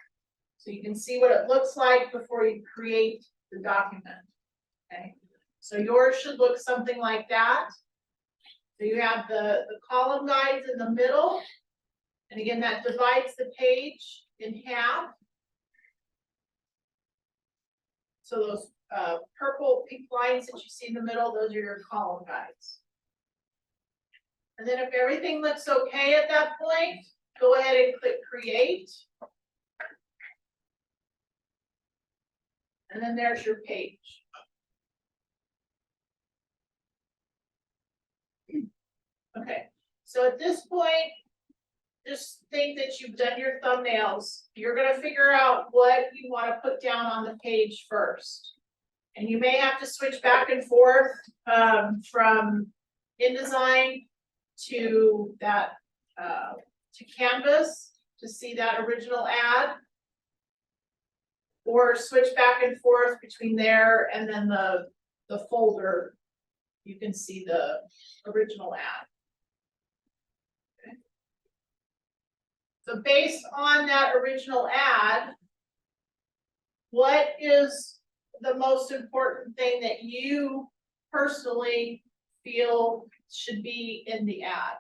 So you can see what it looks like before you create the document. Okay, so yours should look something like that. So you have the column guides in the middle. And again, that divides the page in half. So those purple pink lines that you see in the middle, those are your column guides. And then if everything looks okay at that point, go ahead and click create. And then there's your page. Okay, so at this point, just think that you've done your thumbnails. You're going to figure out what you want to put down on the page first. And you may have to switch back and forth from InDesign to that to Canvas to see that original ad, or switch back and forth between there and then the folder. You can see the original ad. Okay. So based on that original ad, what is the most important thing that you personally feel should be in the ad?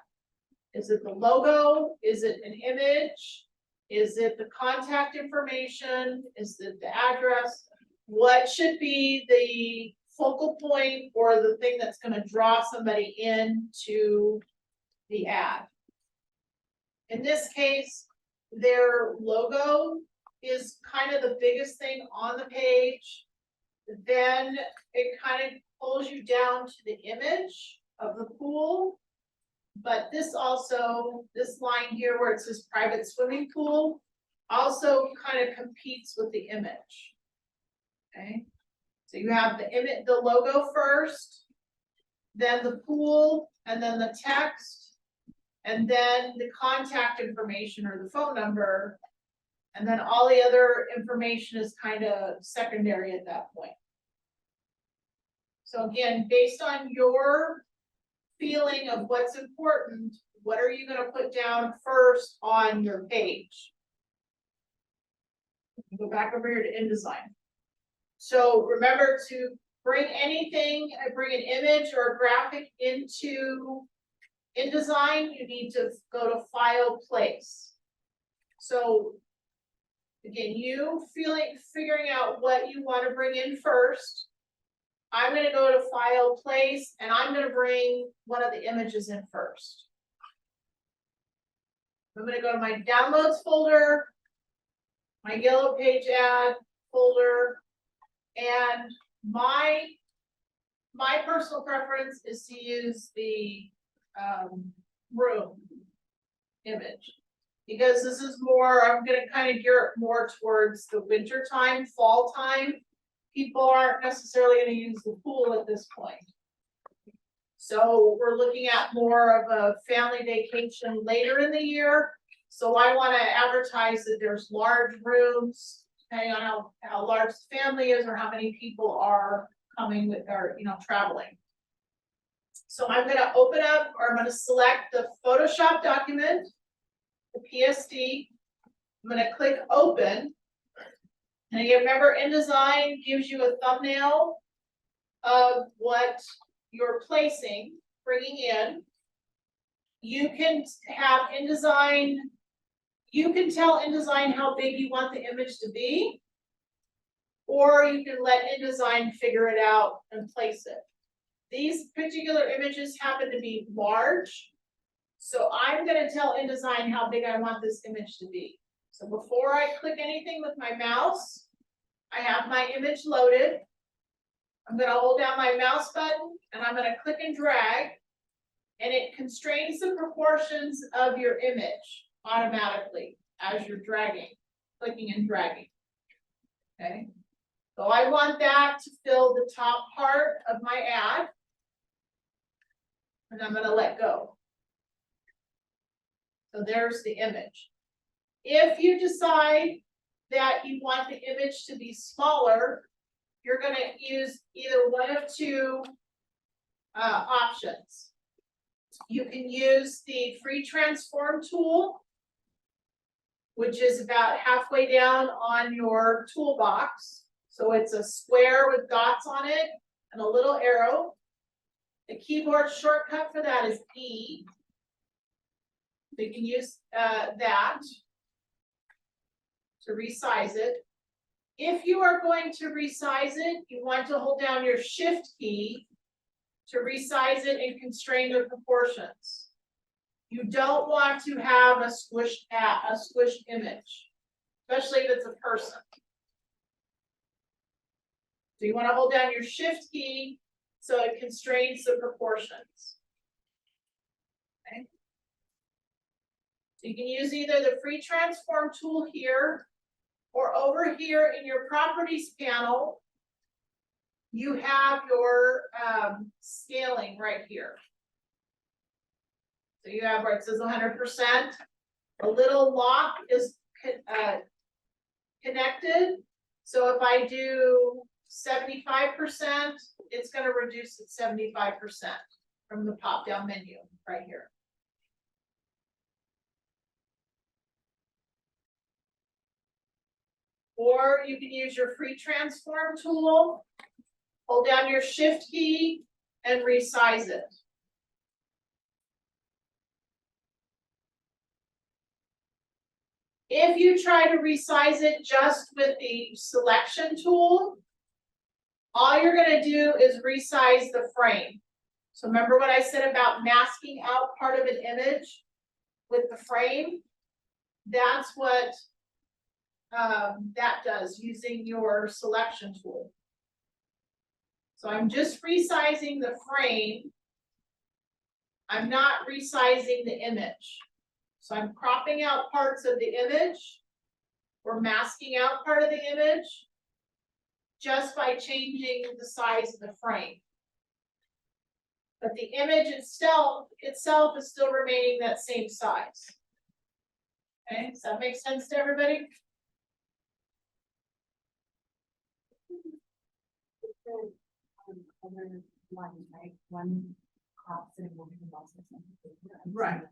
Is it the logo? Is it an image? Is it the contact information? Is it the address? What should be the focal point or the thing that's going to draw somebody into the ad? In this case, their logo is kind of the biggest thing on the page. Then it kind of pulls you down to the image of the pool. But this also, this line here where it says private swimming pool, also kind of competes with the image. Okay, so you have the image, the logo first, then the pool, and then the text, and then the contact information or the phone number, and then all the other information is kind of secondary at that point. So again, based on your feeling of what's important, what are you going to put down first on your page? Go back over here to InDesign. So remember to bring anything, bring an image or a graphic into InDesign, you need to go to File, Place. So again, you figuring out what you want to bring in first. I'm going to go to File, Place, and I'm going to bring one of the images in first. I'm gonna go to my downloads folder, my yellow page ad folder, and my personal preference is to use the room image. Because this is more, I'm gonna kind of gear it more towards the winter time, fall time. People aren't necessarily gonna use the pool at this point. So we're looking at more of a family vacation later in the year. So I wanna advertise that there's large rooms, depending on how large the family is or how many people are coming with, or, you know, traveling. So I'm gonna open up, or I'm gonna select the Photoshop document, the PSD. I'm gonna click open. And again, remember, InDesign gives you a thumbnail of what you're placing, bringing in. You can have InDesign, you can tell InDesign how big you want the image to be, or you can let InDesign figure it out and place it. These particular images happen to be large, so I'm gonna tell InDesign how big I want this image to be. So before I click anything with my mouse, I have my image loaded. I'm gonna hold down my mouse button and I'm gonna click and drag, and it constrains the proportions of your image automatically as you're dragging, clicking and dragging. Okay, so I want that to fill the top part of my ad, and I'm gonna let go. So there's the image. If you decide that you want the image to be smaller, you're gonna use either one of two options. You can use the free transform tool, which is about halfway down on your toolbox. So it's a square with dots on it and a little arrow. The keyboard shortcut for that is E. So you can use that to resize it. If you are going to resize it, you want to hold down your shift key to resize it and constrain the proportions. You don't want to have a squished image, especially if it's a person. So you want to hold down your shift key so it constrains the proportions. Okay. So you can use either the free transform tool here, or over here in your properties panel, you have your scaling right here. So you have where it says 100%. A little lock is connected. So if I do 75%, it's going to reduce it 75% from the pop-down menu right here. Or you can use your free transform tool, hold down your shift key and resize it. If you try to resize it just with the selection tool, all you're going to do is resize the frame. So remember what I said about masking out part of an image with the frame? That's what that does using your selection tool. So I'm just resizing the frame. I'm not resizing the image. So I'm cropping out parts of the image or masking out part of the image just by changing the size of the frame. But the image itself is still remaining that same size. Okay, does that make sense to everybody? Right.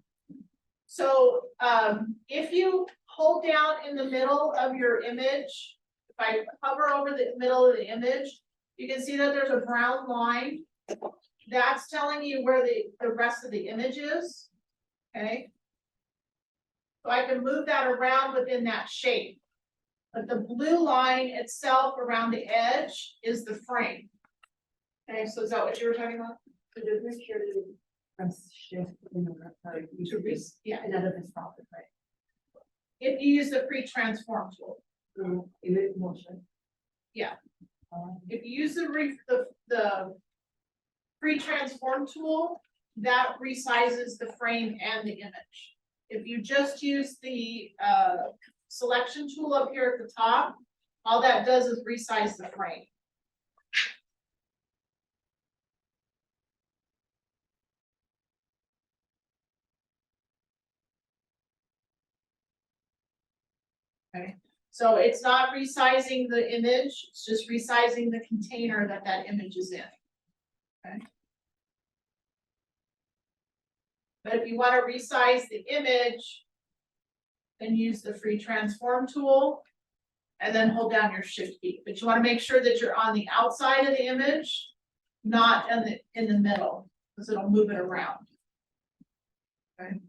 So if you hold down in the middle of your image, if I hover over the middle of the image, you can see that there's a brown line. That's telling you where the rest of the image is. Okay. So I can move that around within that shape. But the blue line itself around the edge is the frame. Okay, so is that what you were talking about? So just make sure to press shift in order for you to reach Yeah, another this profit, right? if you use the pre-transform tool. Through image motion. Yeah. Um, If you use the pre-transform tool, that resizes the frame and the image. If you just use the selection tool up here at the top, all that does is resize the frame. Okay, so it's not resizing the image, it's just resizing the container that that image is in. Okay. But if you want to resize the image, then use the free transform tool and then hold down your shift key. But you want to make sure that you're on the outside of the image, not in the middle, because it'll move it around. Okay.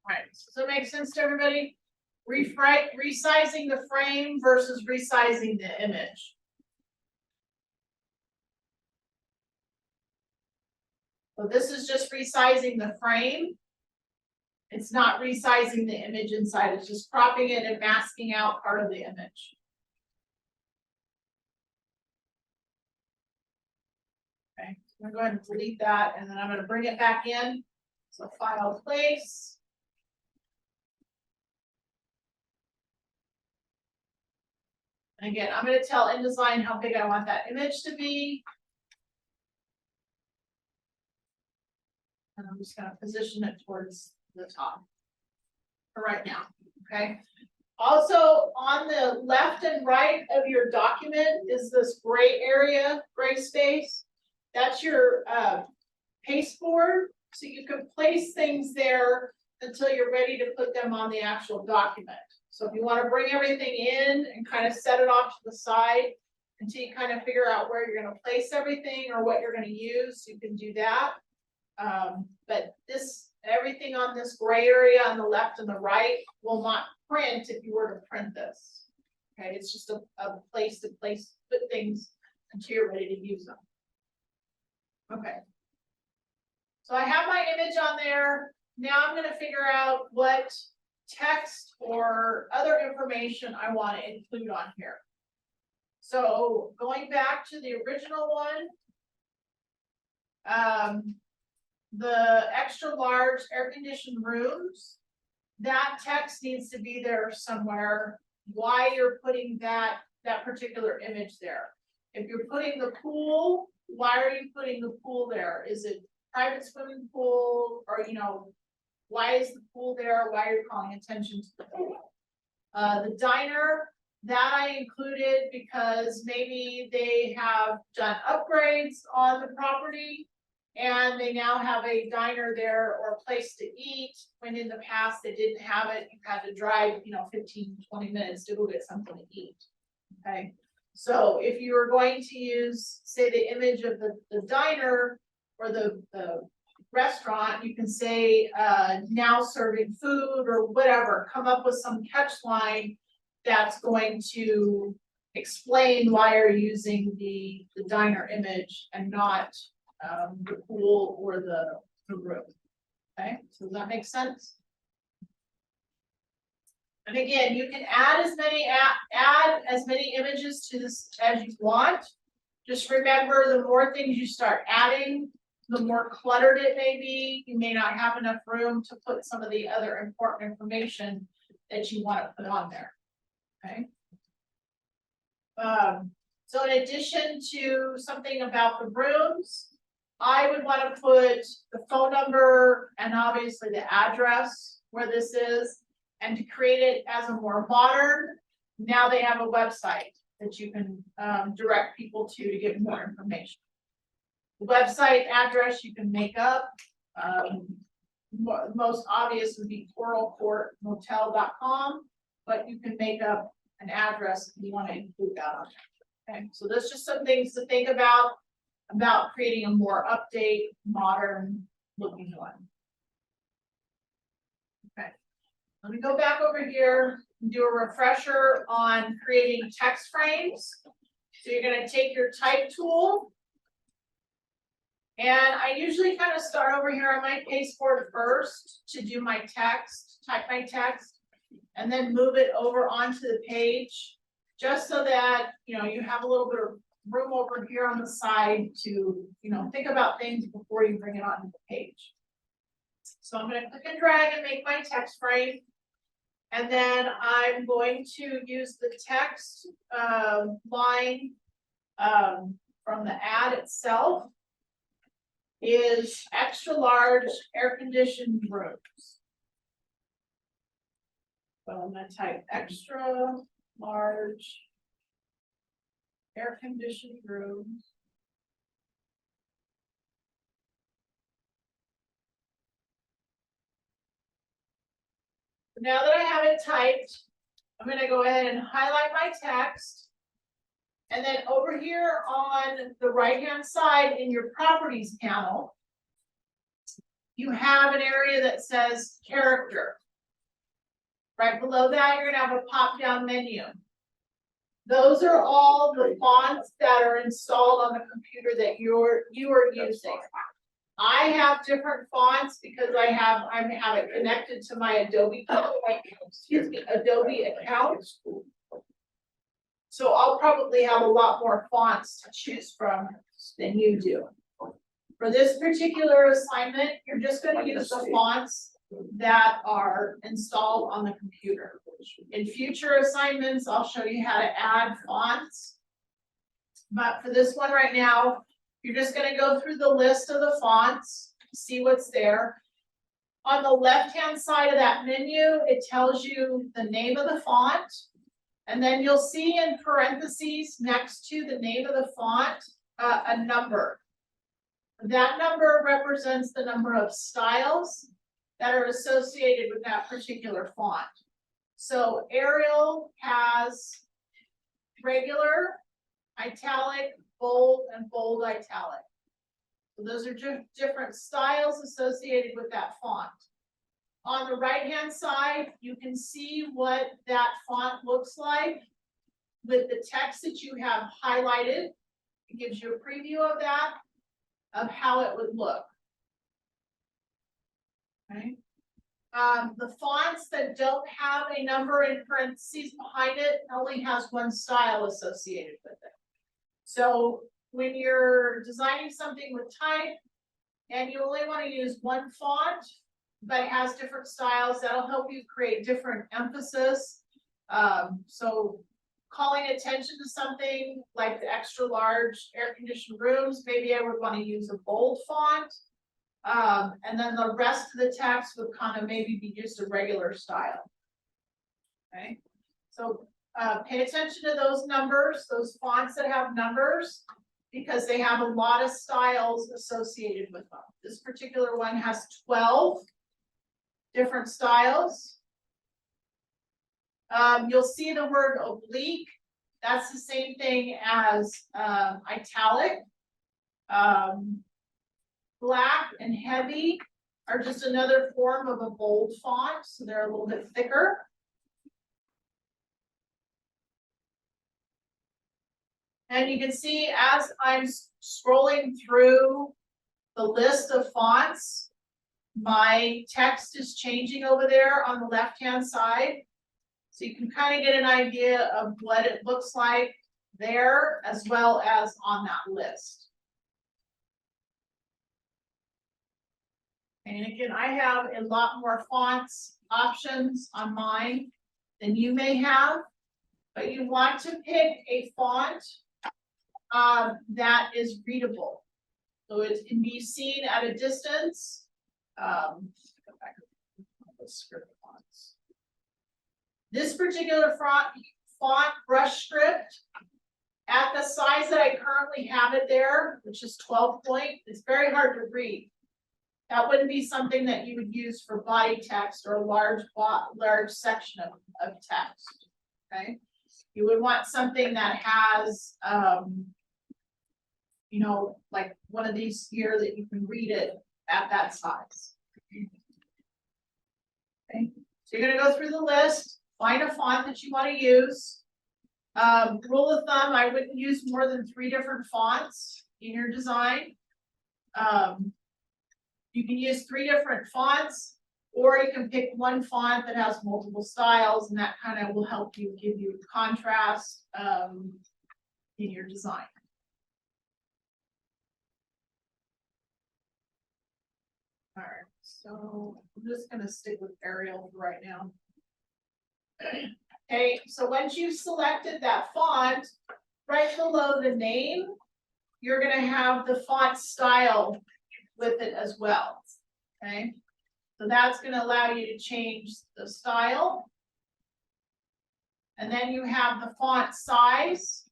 All right, does that make sense to everybody? Resizing the frame versus resizing the image. So this is just resizing the frame. It's not resizing the image inside, it's just cropping it and masking out part of the image. Okay, I'm gonna go ahead and delete that, and then I'm gonna bring it back in. So file place. And again, I'm gonna tell InDesign how big I want that image to be. And I'm just gonna position it towards the top for right now, okay? Also, on the left and right of your document is this gray area, gray space. That's your pasteboard, so you can place things there until you're ready to put them on the actual document. So if you want to bring everything in and kind of set it off to the side until you kind of figure out where you're going to place everything or what you're going to use, you can do that. But everything on this gray area on the left and the right will not print if you were to print this. Okay, it's just a place to put things until you're ready to use them. Okay. So I have my image on there. Now I'm going to figure out what text or other information I want to include on here. So going back to the original one, the extra large air conditioned rooms, that text needs to be there somewhere. Why you're putting that particular image there. If you're putting the pool, why are you putting the pool there? Is it private swimming pool, or why is the pool there? Why are you calling attention to the pool? The diner, that I included because maybe they have done upgrades on the property and they now have a diner there or a place to eat, when in the past they didn't have it. You had to drive 15-20 minutes to go get something to eat. Okay, so if you were going to use, say, the image of the diner or the restaurant, you can say now serving food or whatever. Come up with some catch line that's going to explain why you're using the diner image and not the pool or the room. Okay, so does that make sense? And again, you can add as many images to this as you want. Just remember, the more things you start adding, the more cluttered it may be. You may not have enough room to put some of the other important information that you want to put on there. Okay. So in addition to something about the rooms, I would want to put the phone number and obviously the address where this is, and to create it as a more modern, now they have a website that you can direct people to get more information. The website address you can make up. Most obvious would be coralcourtmotel.com, but you can make up an address if you want to include that on there. Okay, so there's just some things to think about creating a more modern looking one. Okay, Let me go back over here and do a refresher on creating text frames. So you're gonna take your type tool. And I usually kind of start over here on my pasteboard first to do my text, type my text, and then move it over onto the page, just so that, you know, you have a little bit of room over here on the side to, you know, think about things before you bring it onto the page. So I'm gonna click and drag and make my text frame. And then I'm going to use the text line from the ad itself is extra large air conditioned rooms. So I'm gonna type extra large air conditioned rooms. Now that I have it typed, I'm gonna go ahead and highlight my text. And then over here on the right-hand side in your properties panel, you have an area that says character. Right below that, you're gonna have a pop-down menu. Those are all the fonts that are installed on the computer that you are using. I have different fonts because I have it connected to my Adobe account. So I'll probably have a lot more fonts to choose from than you do. For this particular assignment, you're just going to use the fonts that are installed on the computer. In future assignments, I'll show you how to add fonts. But for this one right now, you're just going to go through the list of the fonts, see what's there. On the left-hand side of that menu, it tells you the name of the font. And then you'll see in parentheses next to the name of the font, a number. That number represents the number of styles that are associated with that particular font. So Arial has regular, italic, bold, and bold italic. So those are just different styles associated with that font. On the right-hand side, you can see what that font looks like with the text that you have highlighted. It gives you a preview of that, of how it would look. Okay. The fonts that don't have a number in parentheses behind it only has one style associated with it. So when you're designing something with type and you only want to use one font, but it has different styles, that'll help you create different emphasis. So calling attention to something like the extra large air conditioned rooms, maybe I would want to use a bold font. And then the rest of the text would kind of maybe be just a regular style. Okay, so pay attention to those numbers, those fonts that have numbers, because they have a lot of styles associated with them. This particular one has 12 different styles. You'll see the word oblique. That's the same thing as italic. Black and heavy are just another form of a bold font, so they're a little bit thicker. And you can see as I'm scrolling through the list of fonts, my text is changing over there on the left-hand side. So you can kind of get an idea of what it looks like there as well as on that list. And again, I have a lot more fonts options on mine than you may have, but you want to pick a font that is readable. So it can be seen at a distance. Go back to the script fonts. This particular font brush script, at the size that I currently have it there, which is 12 point, it's very hard to read. That wouldn't be something that you would use for body text or a large section of text. Okay, you would want something that has, you know, like one of these here that you can read it at that size. Okay, So you're gonna go through the list, find a font that you wanna use. Rule of thumb, I wouldn't use more than 3 different fonts in your design. You can use 3 different fonts, or you can pick one font that has multiple styles, and that kind of will help you give you contrast in your design. All right, so I'm just gonna stick with Arial for right now. Okay, so once you've selected that font, right below the name, you're gonna have the font style with it as well, okay? So that's gonna allow you to change the style. And then you have the font size.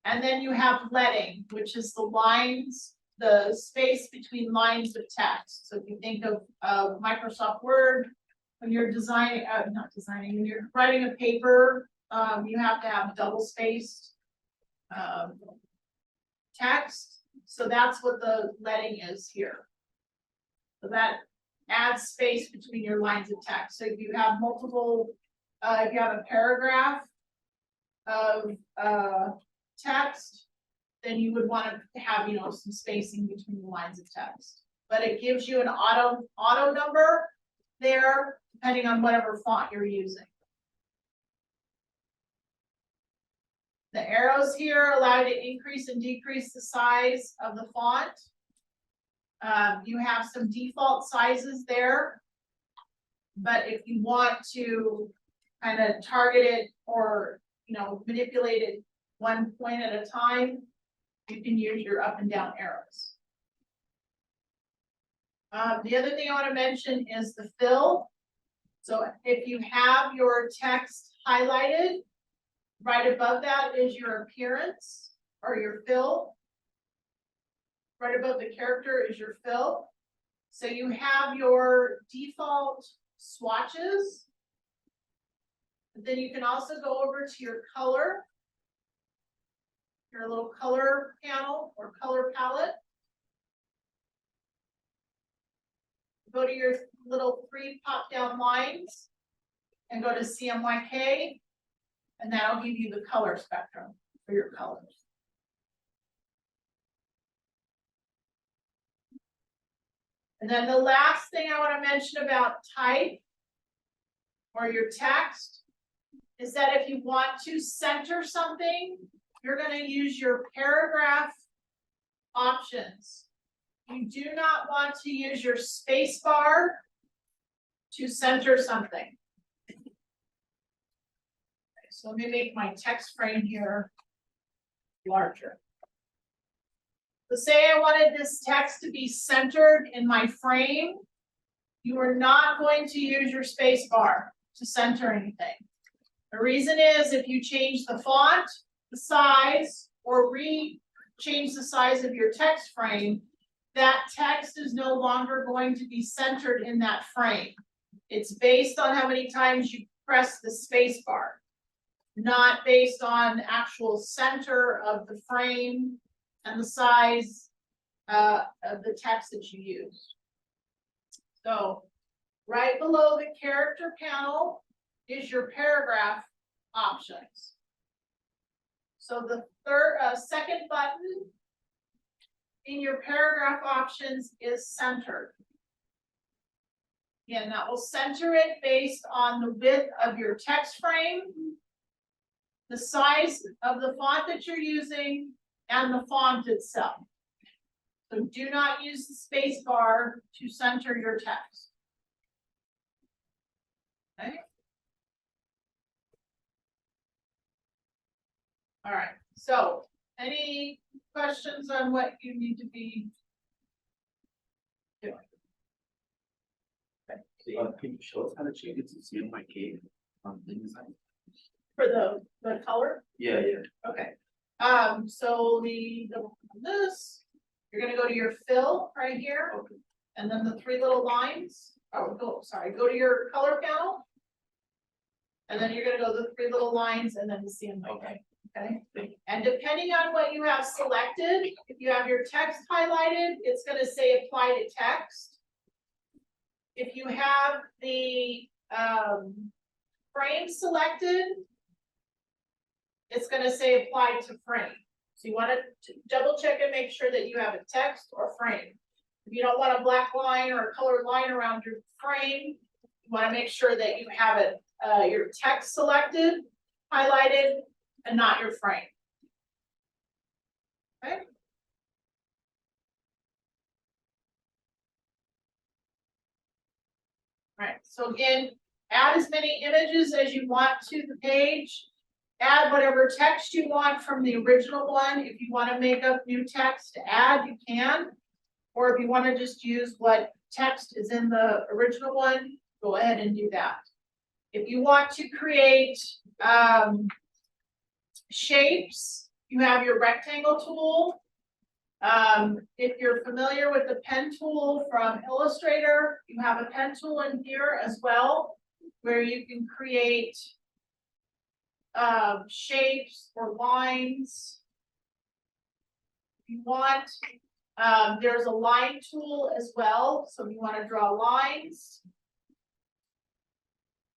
And then you have leading, which is the lines, the space between lines of text. So if you think of Microsoft Word, when you're designing, when you're writing a paper, you have to have double spaced text. So that's what the leading is here. So that adds space between your lines of text. So if you have multiple, if you have a paragraph of text, then you would want to have, some spacing between the lines of text. But it gives you an auto number there, depending on whatever font you're using. The arrows here allow you to increase and decrease the size of the font. You have some default sizes there, but if you want to kind of target it or, manipulate it one point at a time, you can use your up and down arrows. The other thing I want to mention is the fill. So if you have your text highlighted, right above that is your appearance or your fill. Right above the character is your fill. So you have your default swatches. But then you can also go over to your color, your little color panel or color palette. Go to your little 3 pop-down lines and go to CMYK, and that'll give you the color spectrum for your colors. And then the last thing I want to mention about type or your text is that if you want to center something, you're going to use your paragraph options. You do not want to use your space bar to center something. Okay, so let me make my text frame here larger. So say I wanted this text to be centered in my frame. You are not going to use your space bar to center anything. The reason is if you change the font, the size, or change the size of your text frame, that text is no longer going to be centered in that frame. It's based on how many times you press the space bar, not based on actual center of the frame and the size of the text that you use. So right below the character panel is your paragraph options. So the second button in your paragraph options is centered. Again, that will center it based on the width of your text frame, the size of the font that you're using, and the font itself. So do not use the space bar to center your text. Okay. All right, so any questions on what you need to be doing? Can you show us how to change it to CMYK on the design? For the color? Yeah. Okay. So let me double click on this. You're gonna go to your fill right here, Okay. and then the 3 little lines. Oh, go to your color panel. And then you're gonna go the 3 little lines and then the CMYK. Okay. And depending on what you have selected, if you have your text highlighted, it's gonna say apply to text. If you have the frame selected, it's gonna say apply to frame. So you wanna double check and make sure that you have a text or frame. If you don't want a black line or a colored line around your frame, you wanna make sure that you have it, your text selected, highlighted, and not your frame. Okay. Right, so again, add as many images as you want to the page. Add whatever text you want from the original one. If you want to make up new text to add, you can. Or if you want to just use what text is in the original one, go ahead and do that. If you want to create shapes, you have your rectangle tool. If you're familiar with the pen tool from Illustrator, you have a pen tool in here as well, where you can create shapes or lines. If you want, there's a line tool as well. So if you want to draw lines,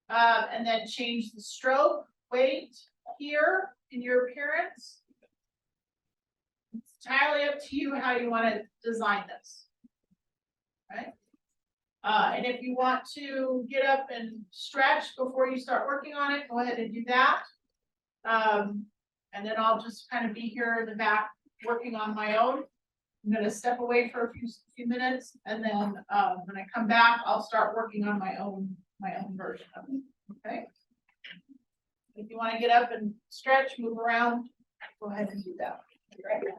and then change the stroke weight here in your appearance. It's entirely up to you how you want to design this. Right? And if you want to get up and stretch before you start working on it, go ahead and do that. And then I'll just kind of be here in the back working on my own. I'm going to step away for a few minutes, and then when I come back, I'll start working on my own version of it. Okay. If you want to get up and stretch, move around, go ahead and do that. Be right back.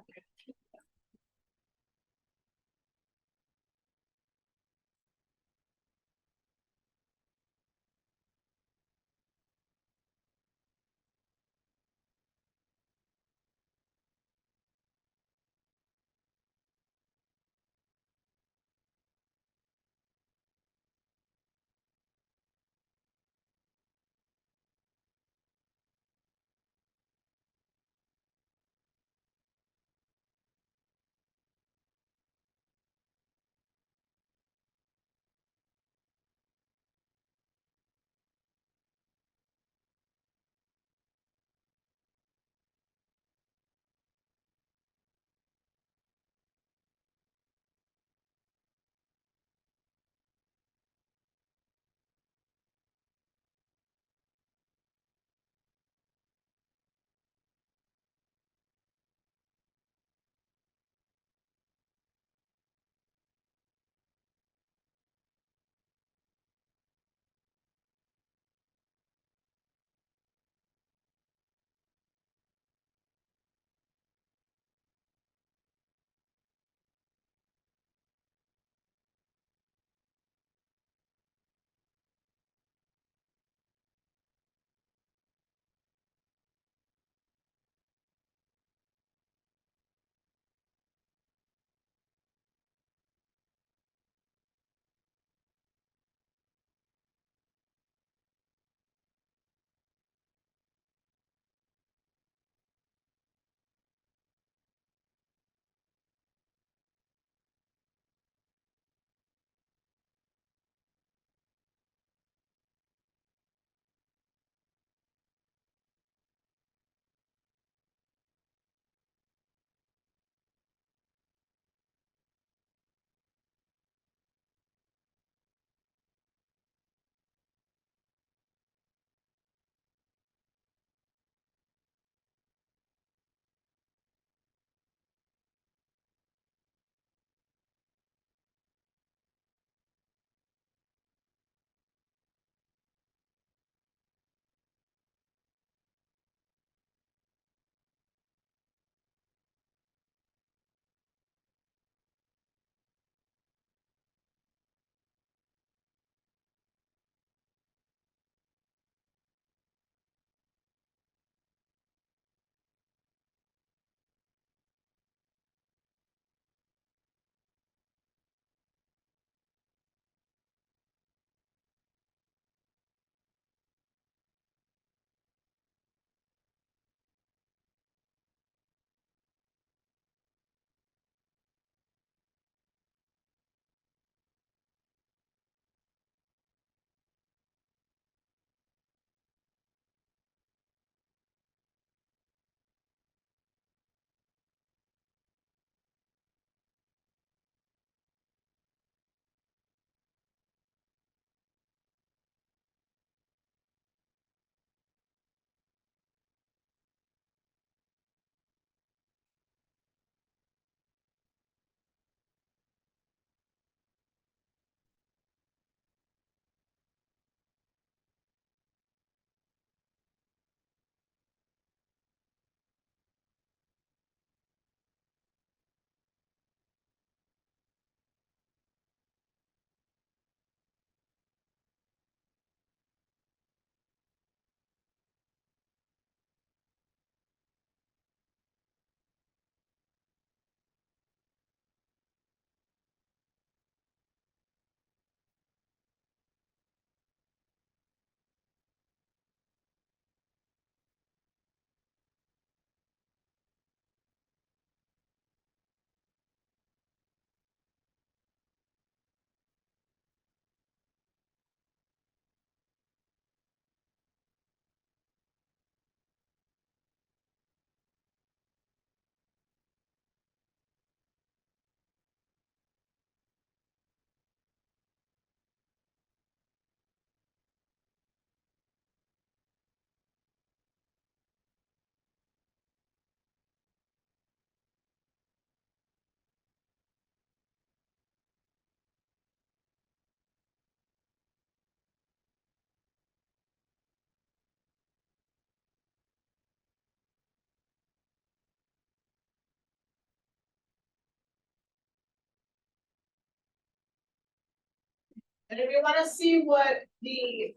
And if you wanna see what the,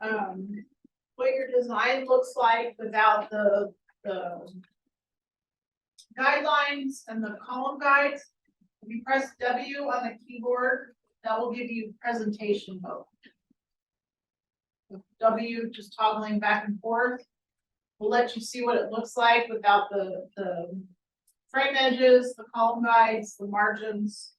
what your design looks like without the guidelines and the column guides, if you press W on the keyboard, that will give you presentation mode. With W just toggling back and forth will let you see what it looks like without the frame edges, the column guides, the margins.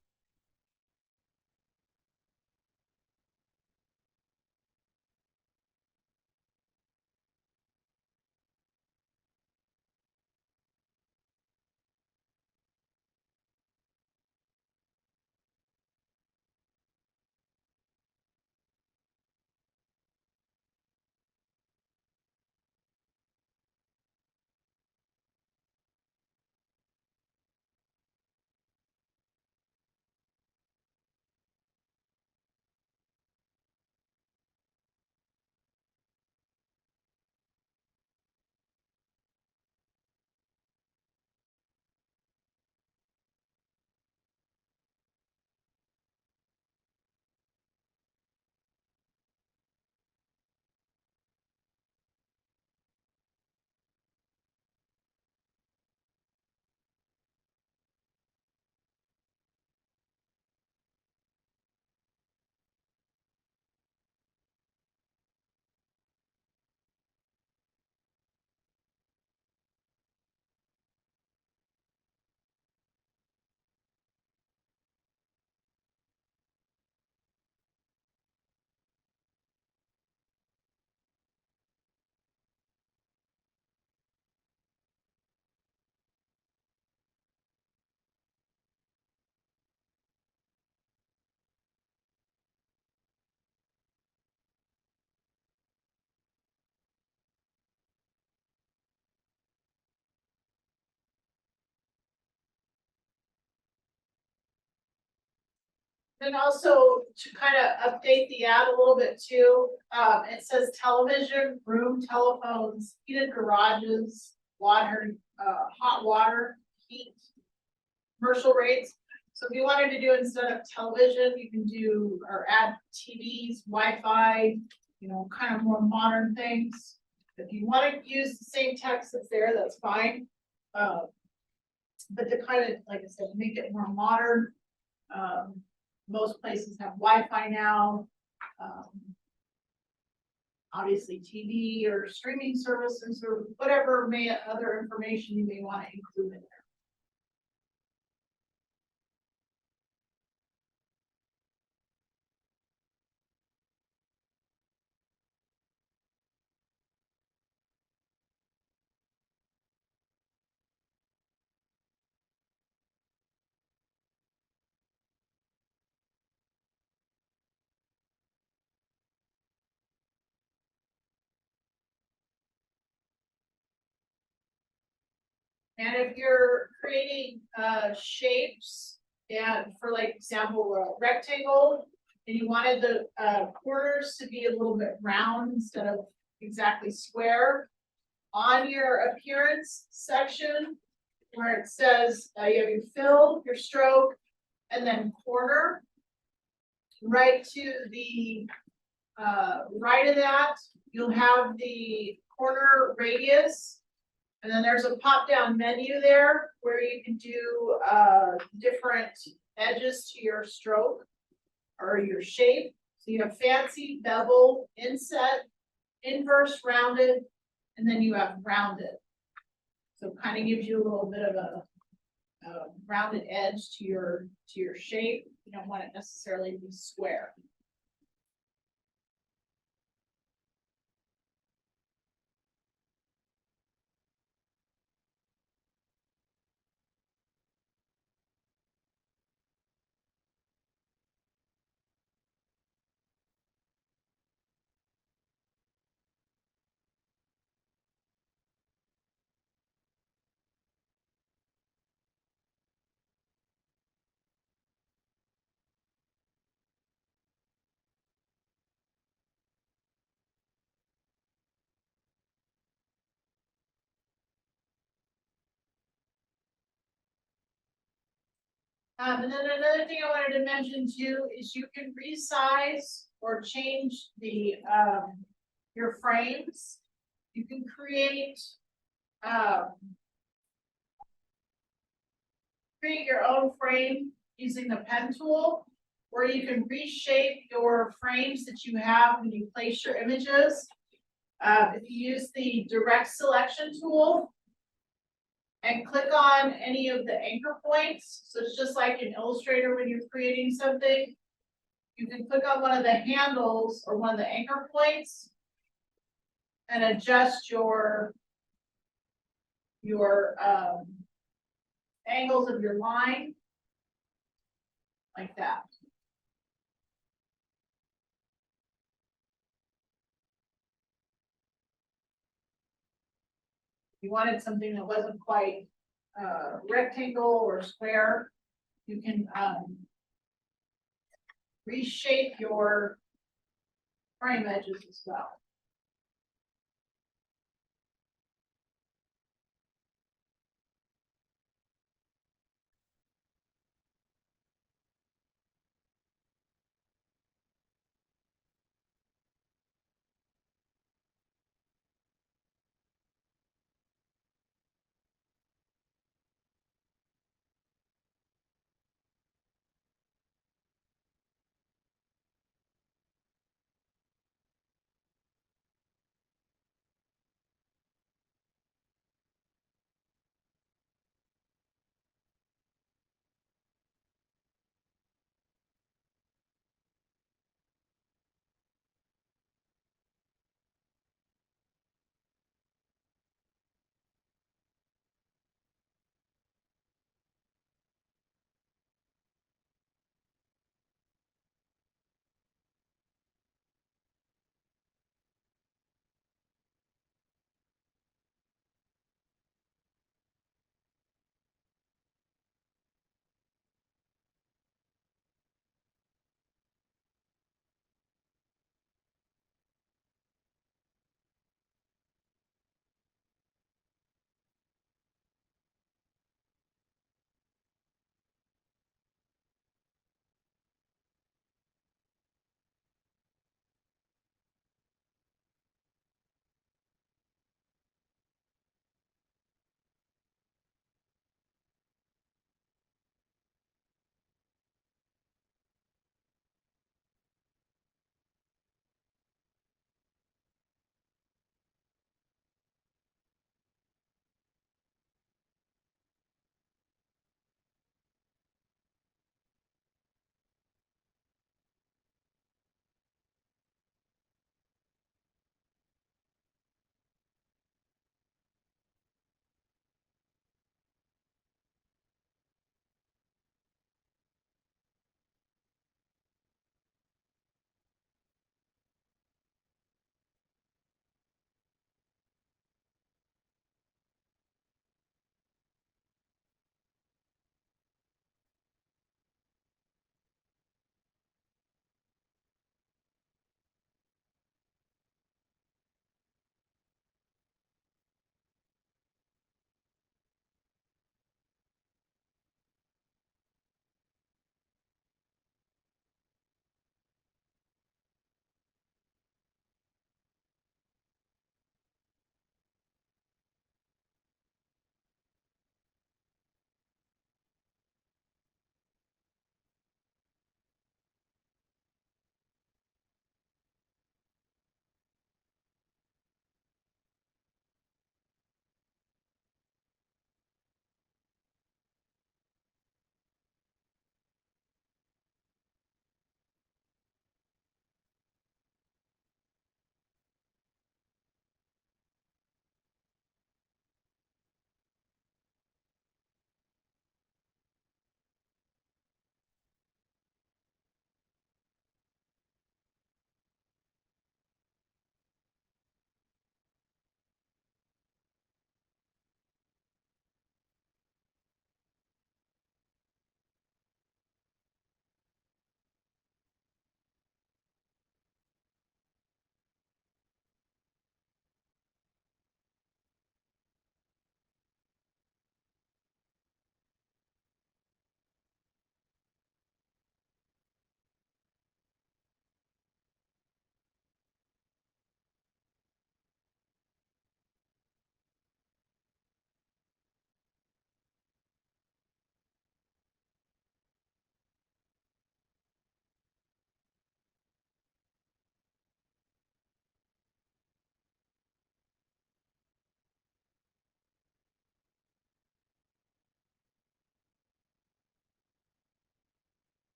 Then also to kind of update the ad a little bit too, it says television, room telephones, heated garages, water, hot water, heat, commercial rates. So if you wanted to do instead of television, you can do or add TVs, Wi-Fi, you know, kind of more modern things. If you want to use the same text that's there, that's fine. But to kind of, like I said, make it more modern. Most places have Wi-Fi now. Obviously TV or streaming services or whatever other information you may want to include in there. And if you're creating shapes and for like example, a rectangle, and you wanted the corners to be a little bit round instead of exactly square, on your appearance section where it says you have your fill, your stroke, and then corner, right to the right of that, you'll have the corner radius. And then there's a pop-down menu there where you can do different edges to your stroke or your shape. So you have fancy, bevel, inset, inverse, rounded, and then you have rounded. So it kind of gives you a little bit of a rounded edge to your shape. You don't want it necessarily to be square. And then another thing I wanted to mention too is you can resize or change the, your frames. You can create, create your own frame using the pen tool, where you can reshape your frames that you have when you place your images. If you use the direct selection tool and click on any of the anchor points, so it's just like in Illustrator when you're creating something, you can click on one of the handles or one of the anchor points and adjust your angles of your line like that. If you wanted something that wasn't quite rectangle or square, you can reshape your frame edges as well.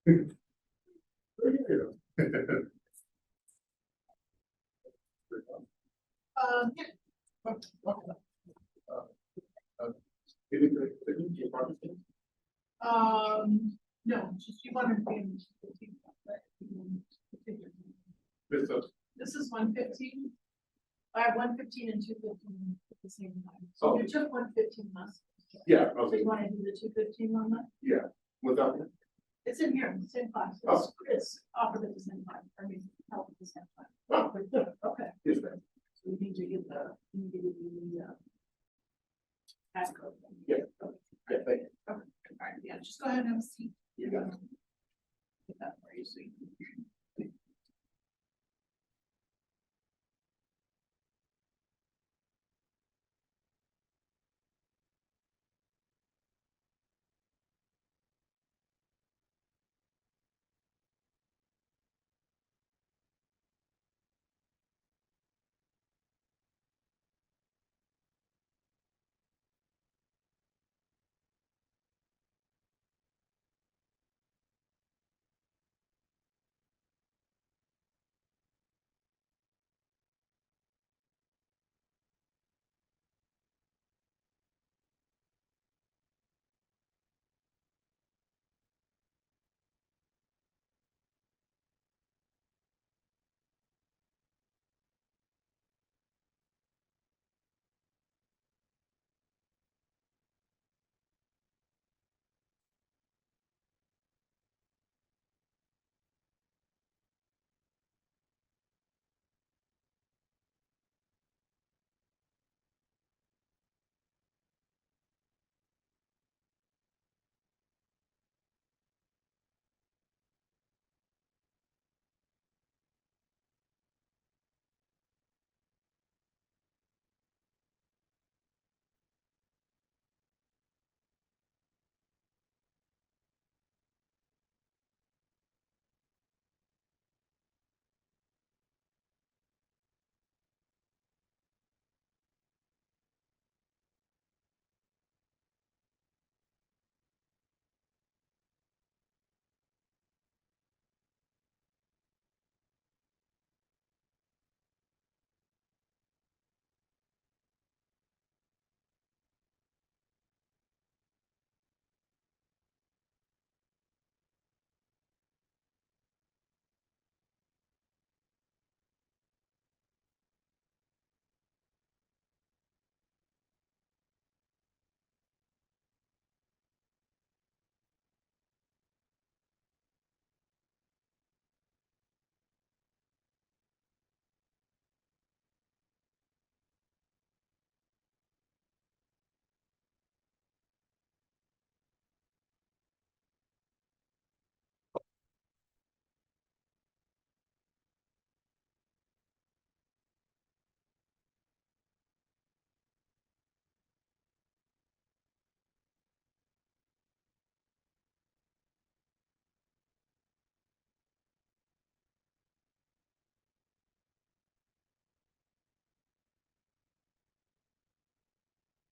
Yeah, no, just you wanted to be in 15, but, this is 115. I have 115 and 215 at the same time. So you took 115 last. Yeah, So okay, you want to do the 215 on that? yeah, without, It's in here, the same class. Oh. It's offered at the same time. I mean, help at the same time. Okay. is that, So we need to get we need to get the, passcode. yeah, thank you. All right, yeah, just go ahead and have a seat. You got it. Get that for you, so you can-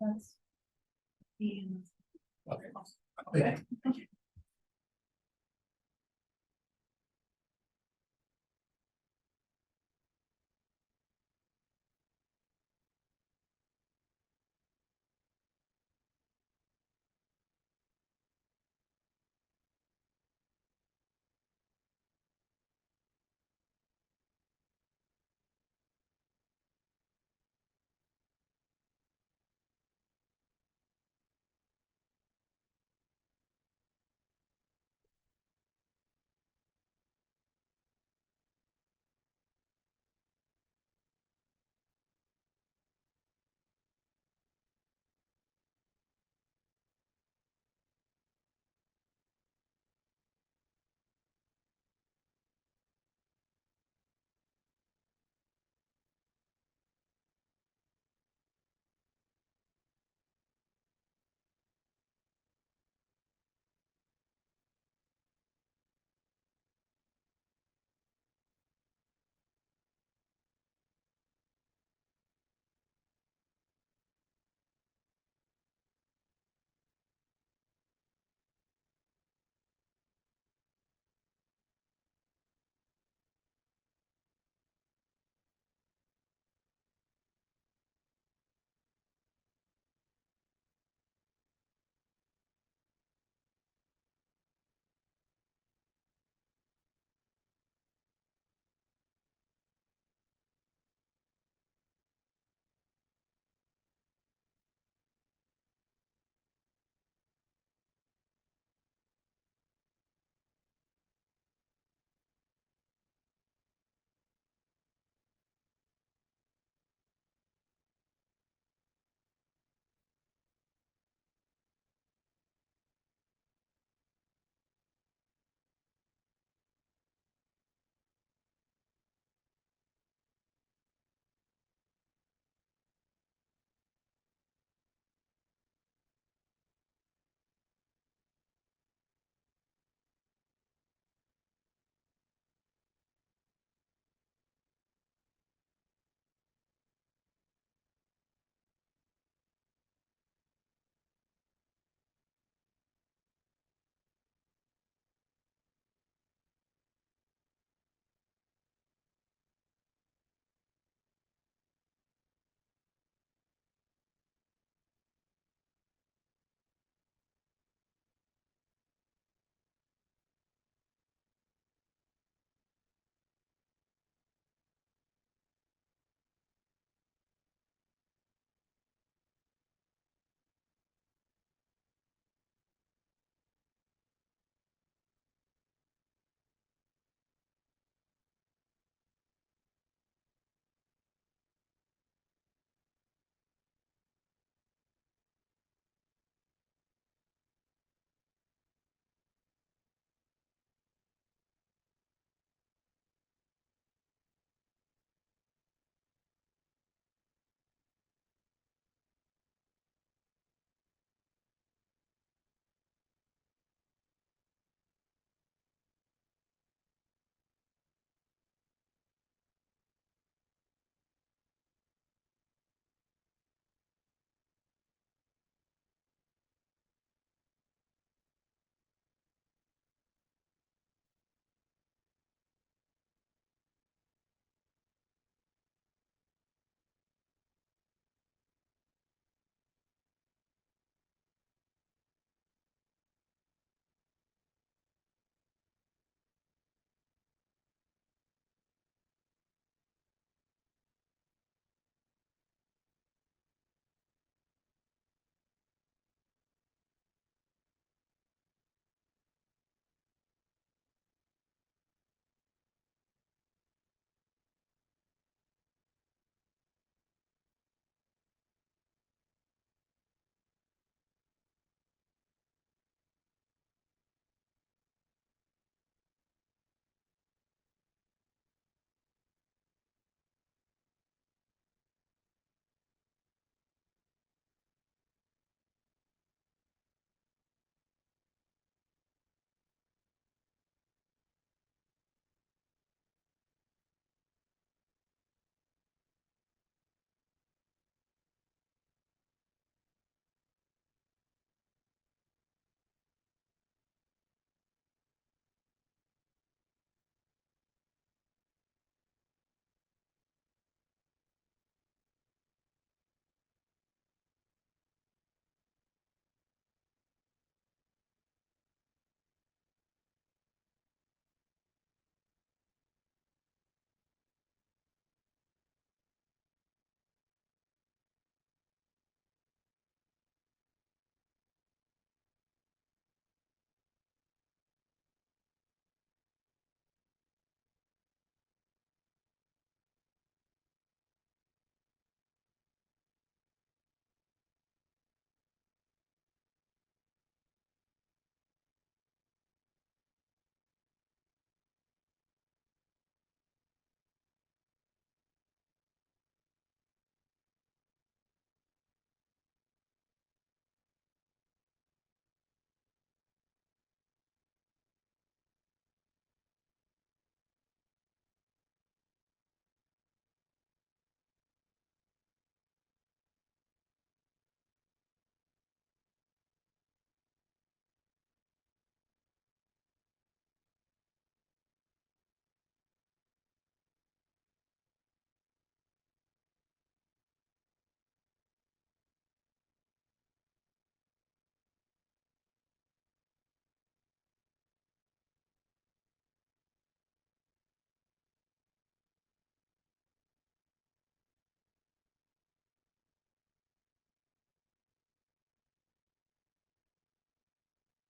That's. Okay. Okay.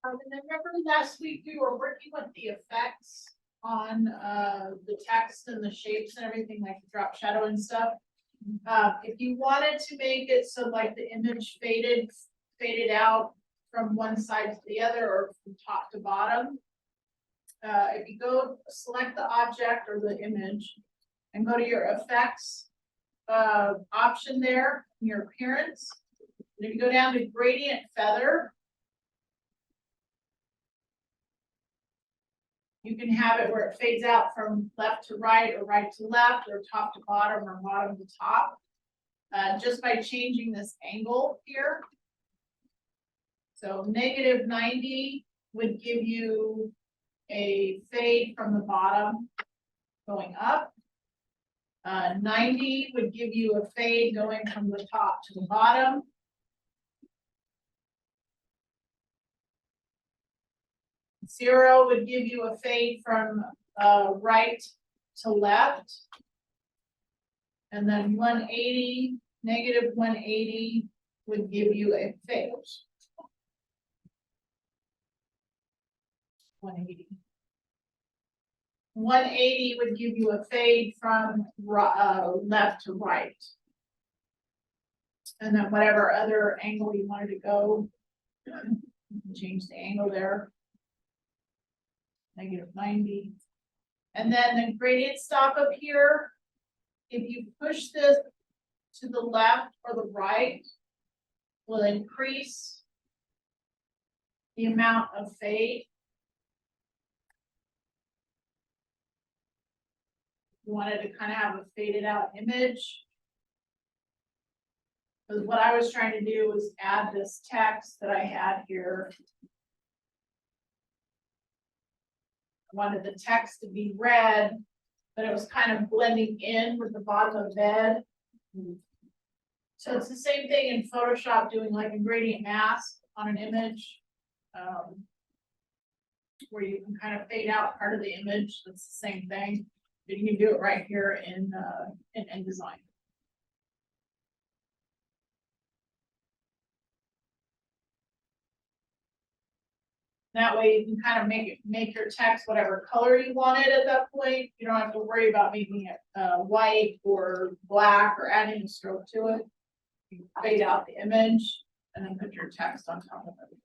And then remember last week we were working with the effects on, the text and the shapes and everything, like the drop shadow and stuff. If you wanted to make it so like the image faded out from one side to the other or from top to bottom. If you go select the object or the image and go to your effects option there, in your appearance. And if you go down to gradient feather, you can have it where it fades out from left to right or right to left or top to bottom or bottom to top. Just by changing this angle here. So -90 would give you a fade from the bottom going up. 90 would give you a fade going from the top to the bottom. Zero would give you a fade from right to left. And then 180, -180 would give you a fade. 180. 180 would give you a fade from left to right. And then whatever other angle you wanted to go, change the angle there. -90. And then the gradient stop up here, if you push this to the left or the right, will increase the amount of fade. You wanted to kind of have a faded out image. Because what I was trying to do was add this text that I had here. I wanted the text to be red, but it was kind of blending in with the bottom of bed. So it's the same thing in Photoshop, doing like a gradient mask on an image. Where you can kind of fade out part of the image. That's the same thing. But you can do it right here in InDesign. That way you can kind of make your text whatever color you want it at that point. You don't have to worry about making it white or black or adding a stroke to it. You fade out the image and then put your text on top of it.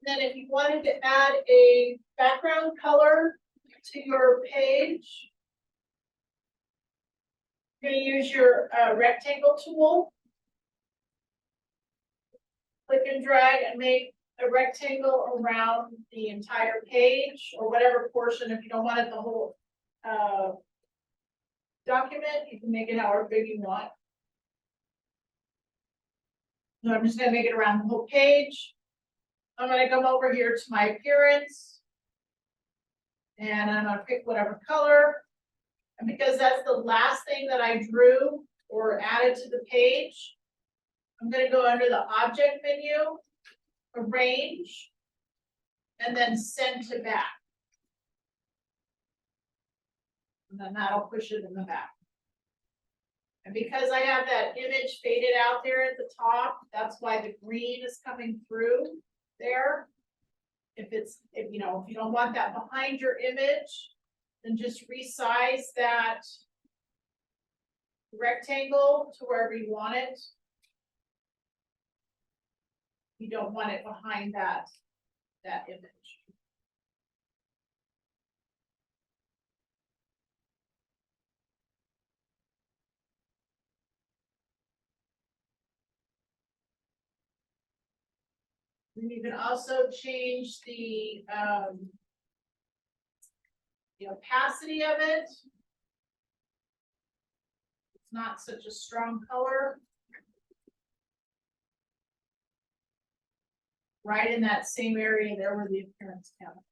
Then if you wanted to add a background color to your page, you're gonna use your rectangle tool. Click and drag and make a rectangle around the entire page or whatever portion. If you don't want it the whole document, you can make it however big you want. So I'm just gonna make it around the whole page. I'm gonna come over here to my appearance. And I'm gonna pick whatever color. And because that's the last thing that I drew or added to the page, I'm gonna go under the object menu, arrange, and then send to back. And then that'll push it in the back. And because I have that image faded out there at the top, that's why the green is coming through there. If you don't want that behind your image, then just resize that rectangle to wherever you want it. You don't want it behind that image. And you can also change the opacity of it. It's not such a strong color. Right in that same area there where the appearance counts.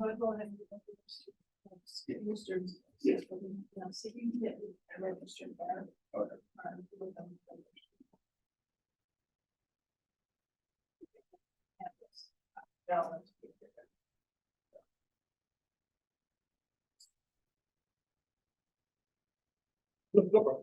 I'll go ahead and do this. Mr. Yes. Now, see if you can get a registered there. Okay. With them. Balance. No problem.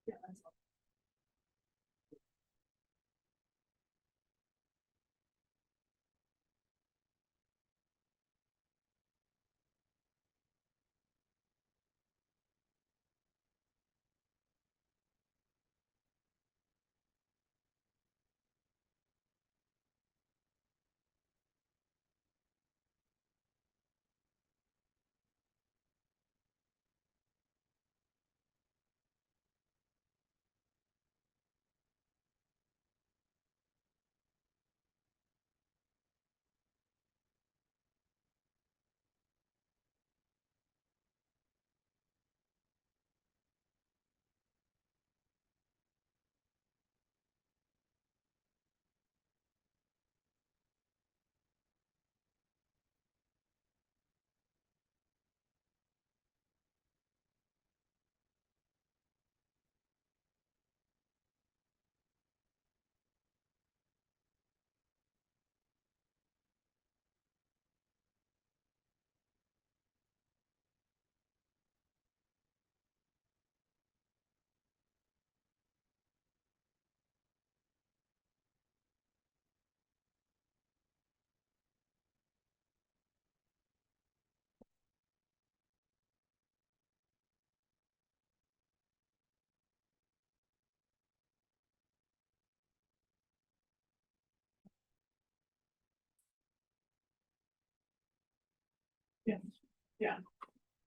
Yeah, that's all.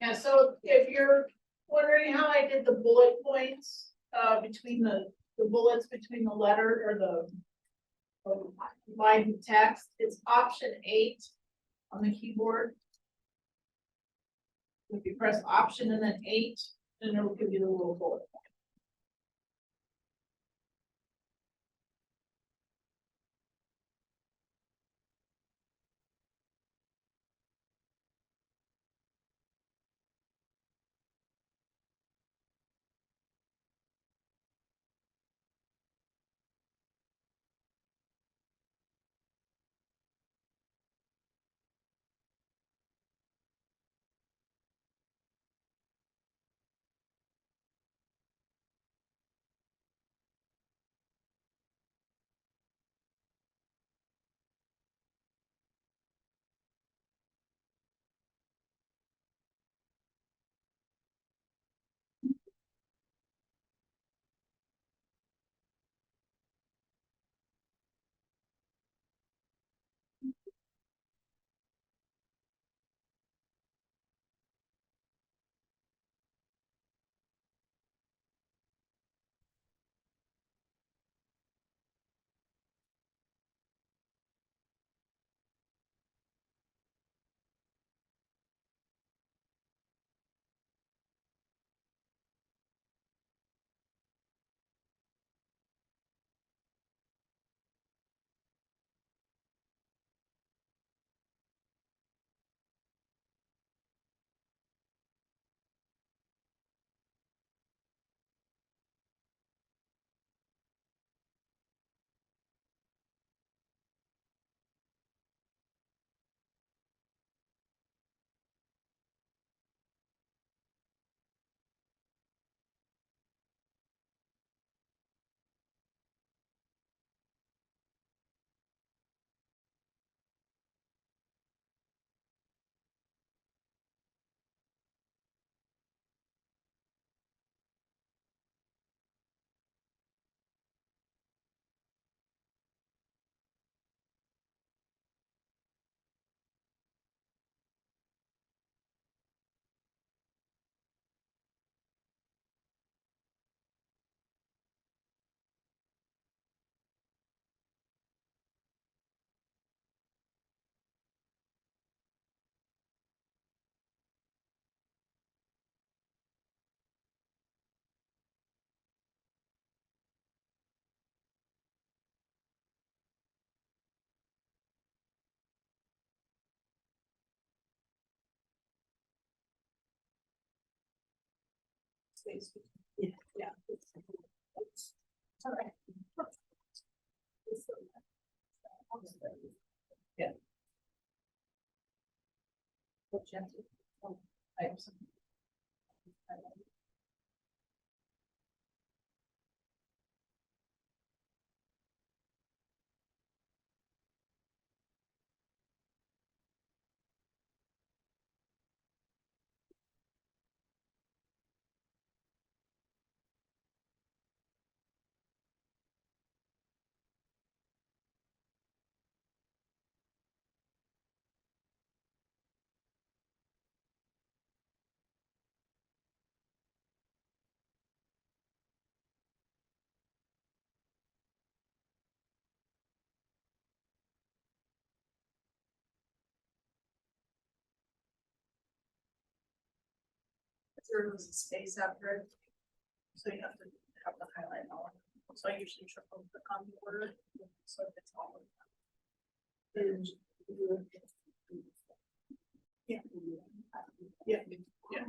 Yeah, so if you're wondering how I did the bullet points, between the bullets between the letter or the line of text, it's option 8 on the keyboard. If you press option and then 8, then it will give you the little bullet. Space. Yeah, yeah. All right. Yeah. What you have to- oh, I have something. there was a space after it. So you have to have the highlight on. So I usually triple click on the order, so if it's all of that. Yeah. Yeah. Yeah.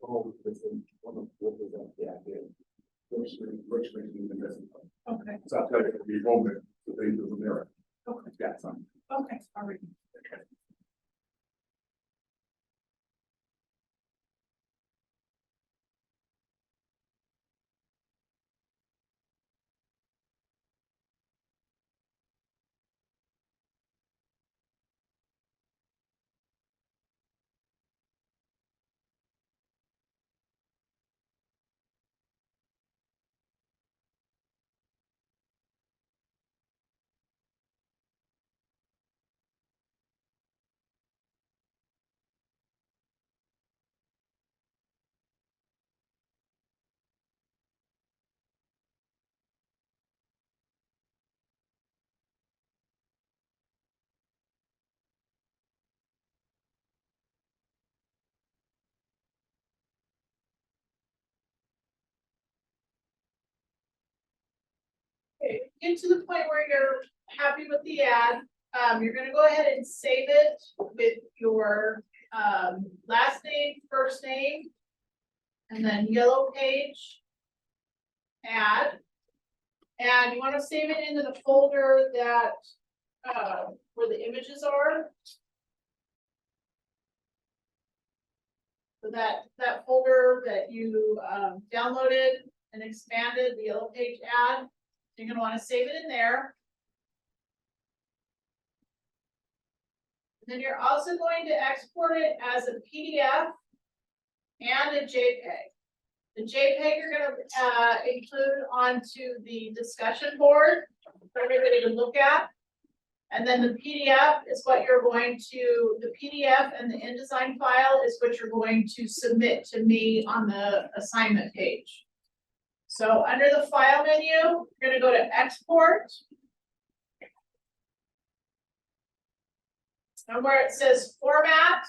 home, because then one of the workers out there, which makes me investment. Okay, So I'll tell you, the home, the things of America. okay, Got some. okay, all right. Okay, get to the point where you're happy with the ad, you're gonna go ahead and save it with your, last name, first name, and then yellow page, ad. And you wanna save it into the folder that, where the images are. So that folder that you, downloaded and expanded, the yellow page ad, you're gonna wanna save it in there. Then you're also going to export it as a PDF and a JPEG. The JPEG you're gonna include onto the discussion board for everybody to look at. And then the PDF is what you're going to, the PDF and the InDesign file is what you're going to submit to me on the assignment page. So under the file menu, you're gonna go to export. And where it says format,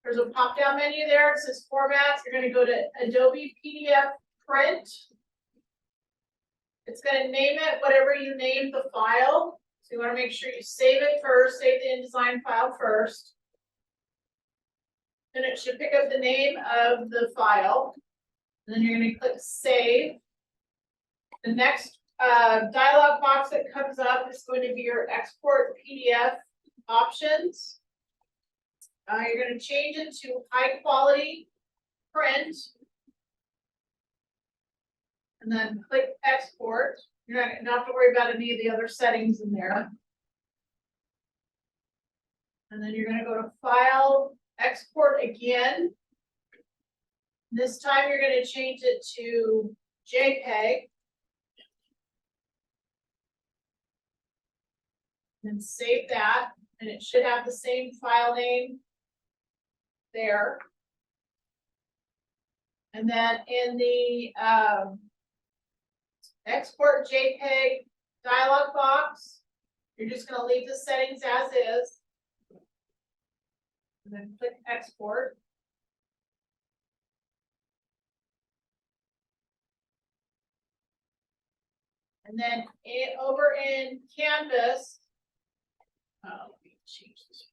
there's a pop-down menu there, it says format, you're gonna go to Adobe PDF print. It's gonna name it whatever you name the file. So you wanna make sure you save it first, save the InDesign file first. Then it should pick up the name of the file. And then you're gonna click save. The next dialog box that comes up is going to be your export PDF options. You're going to change it to high quality print. And then click export. You're not going to have to worry about any of the other settings in there. And then you're going to go to file, export again. This time you're going to change it to JPEG. And save that, and it should have the same file name there. And then in the export JPEG dialog box, you're just gonna leave the settings as is. And then click export. And then over in Canvas, let me change this.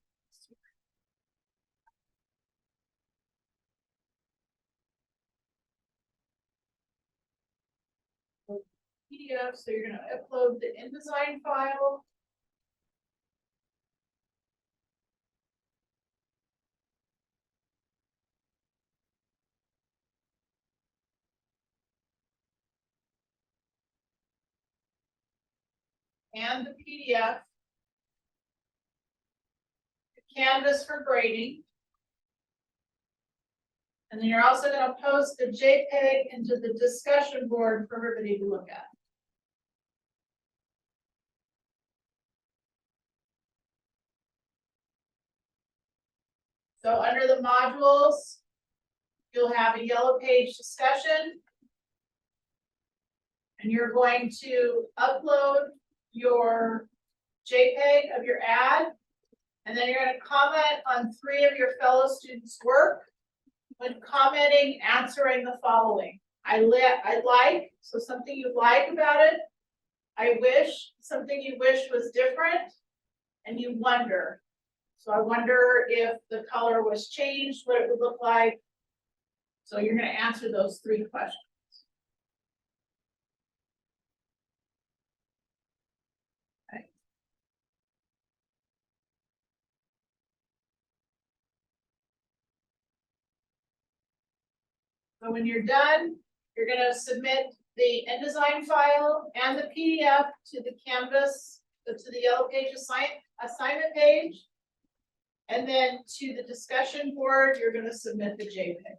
PDF, so you're gonna upload the InDesign file. And the PDF. Canvas for grading. And then you're also going to post the JPEG into the discussion board for everybody to look at. So under the modules, you'll have a yellow page discussion. And you're going to upload your JPEG of your ad. And then you're going to comment on 3 of your fellow students' work. When commenting, answering the following. I like, so something you like about it. I wish, something you wish was different. And you wonder. So I wonder if the color was changed, what it would look like. So you're gonna answer those 3 questions. Okay. So when you're done, you're gonna submit the InDesign file and the PDF to the Canvas, to the yellow page assignment page. And then to the discussion board, you're gonna submit the JPEG.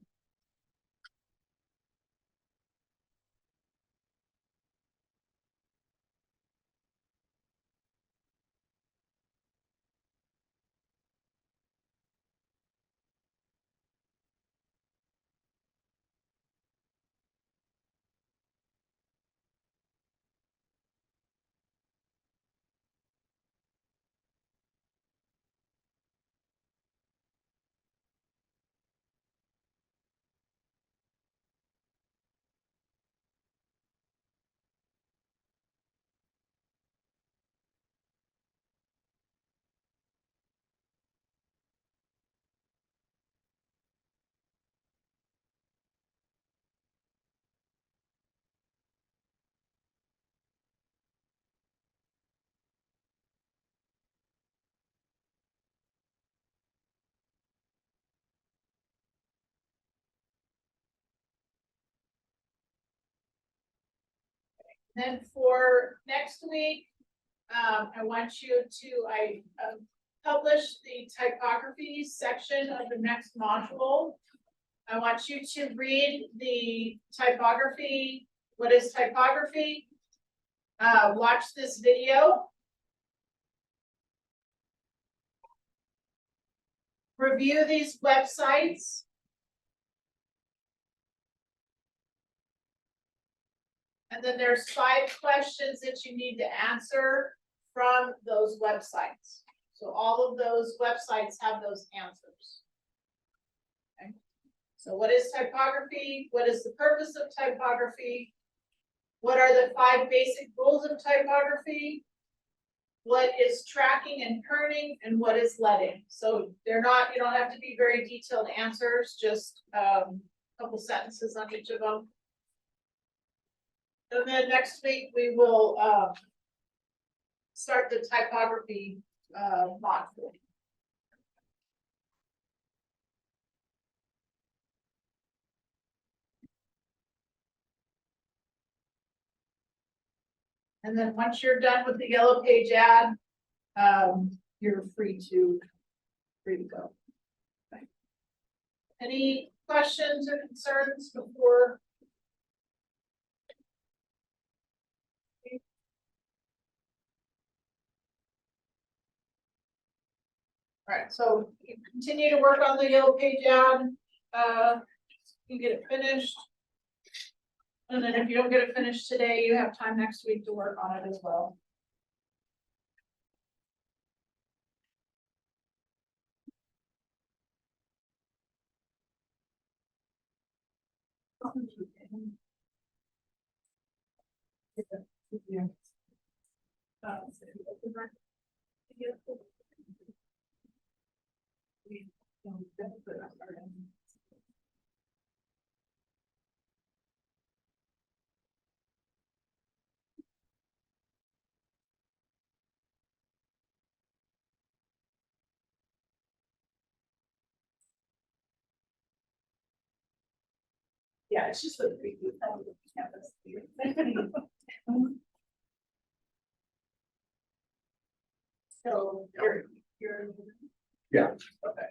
Then for next week, I want you to, publish the typography section of the next module. I want you to read the typography, what is typography? Watch this video. Review these websites. And then there's 5 questions that you need to answer from those websites. So all of those websites have those answers. Okay. So what is typography? What is the purpose of typography? What are the 5 basic rules of typography? What is tracking and kerning, and what is leading? So they're not, you don't have to be very detailed answers, just a couple sentences on each of them. And then next week we will start the typography module. And then once you're done with the yellow page ad, you're free to go. Okay. Any questions or concerns before? All right, so you continue to work on the yellow page ad, you get it finished. And then if you don't get it finished today, you have time next week to work on it as well. Yeah, it's just a preview of the campus. So you're. Yeah. Okay.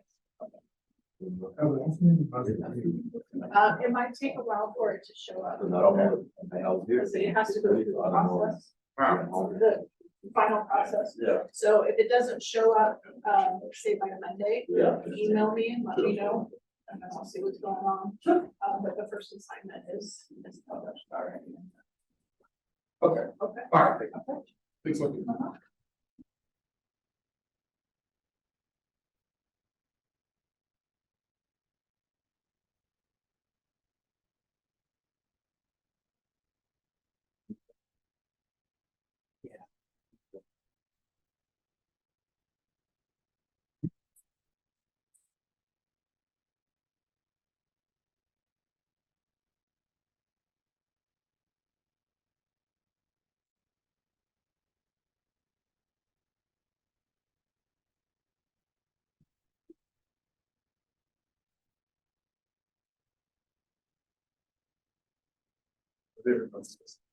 Oh, It might take a while for it to show up. okay. Because it has to go through the process, the final process. Yeah. So if it doesn't show up, say by Monday, Yeah. email me and let me know, and then I'll see what's going on. But the first assignment is published already. Okay, Okay. all right. Okay. Thanks, okay. different ones.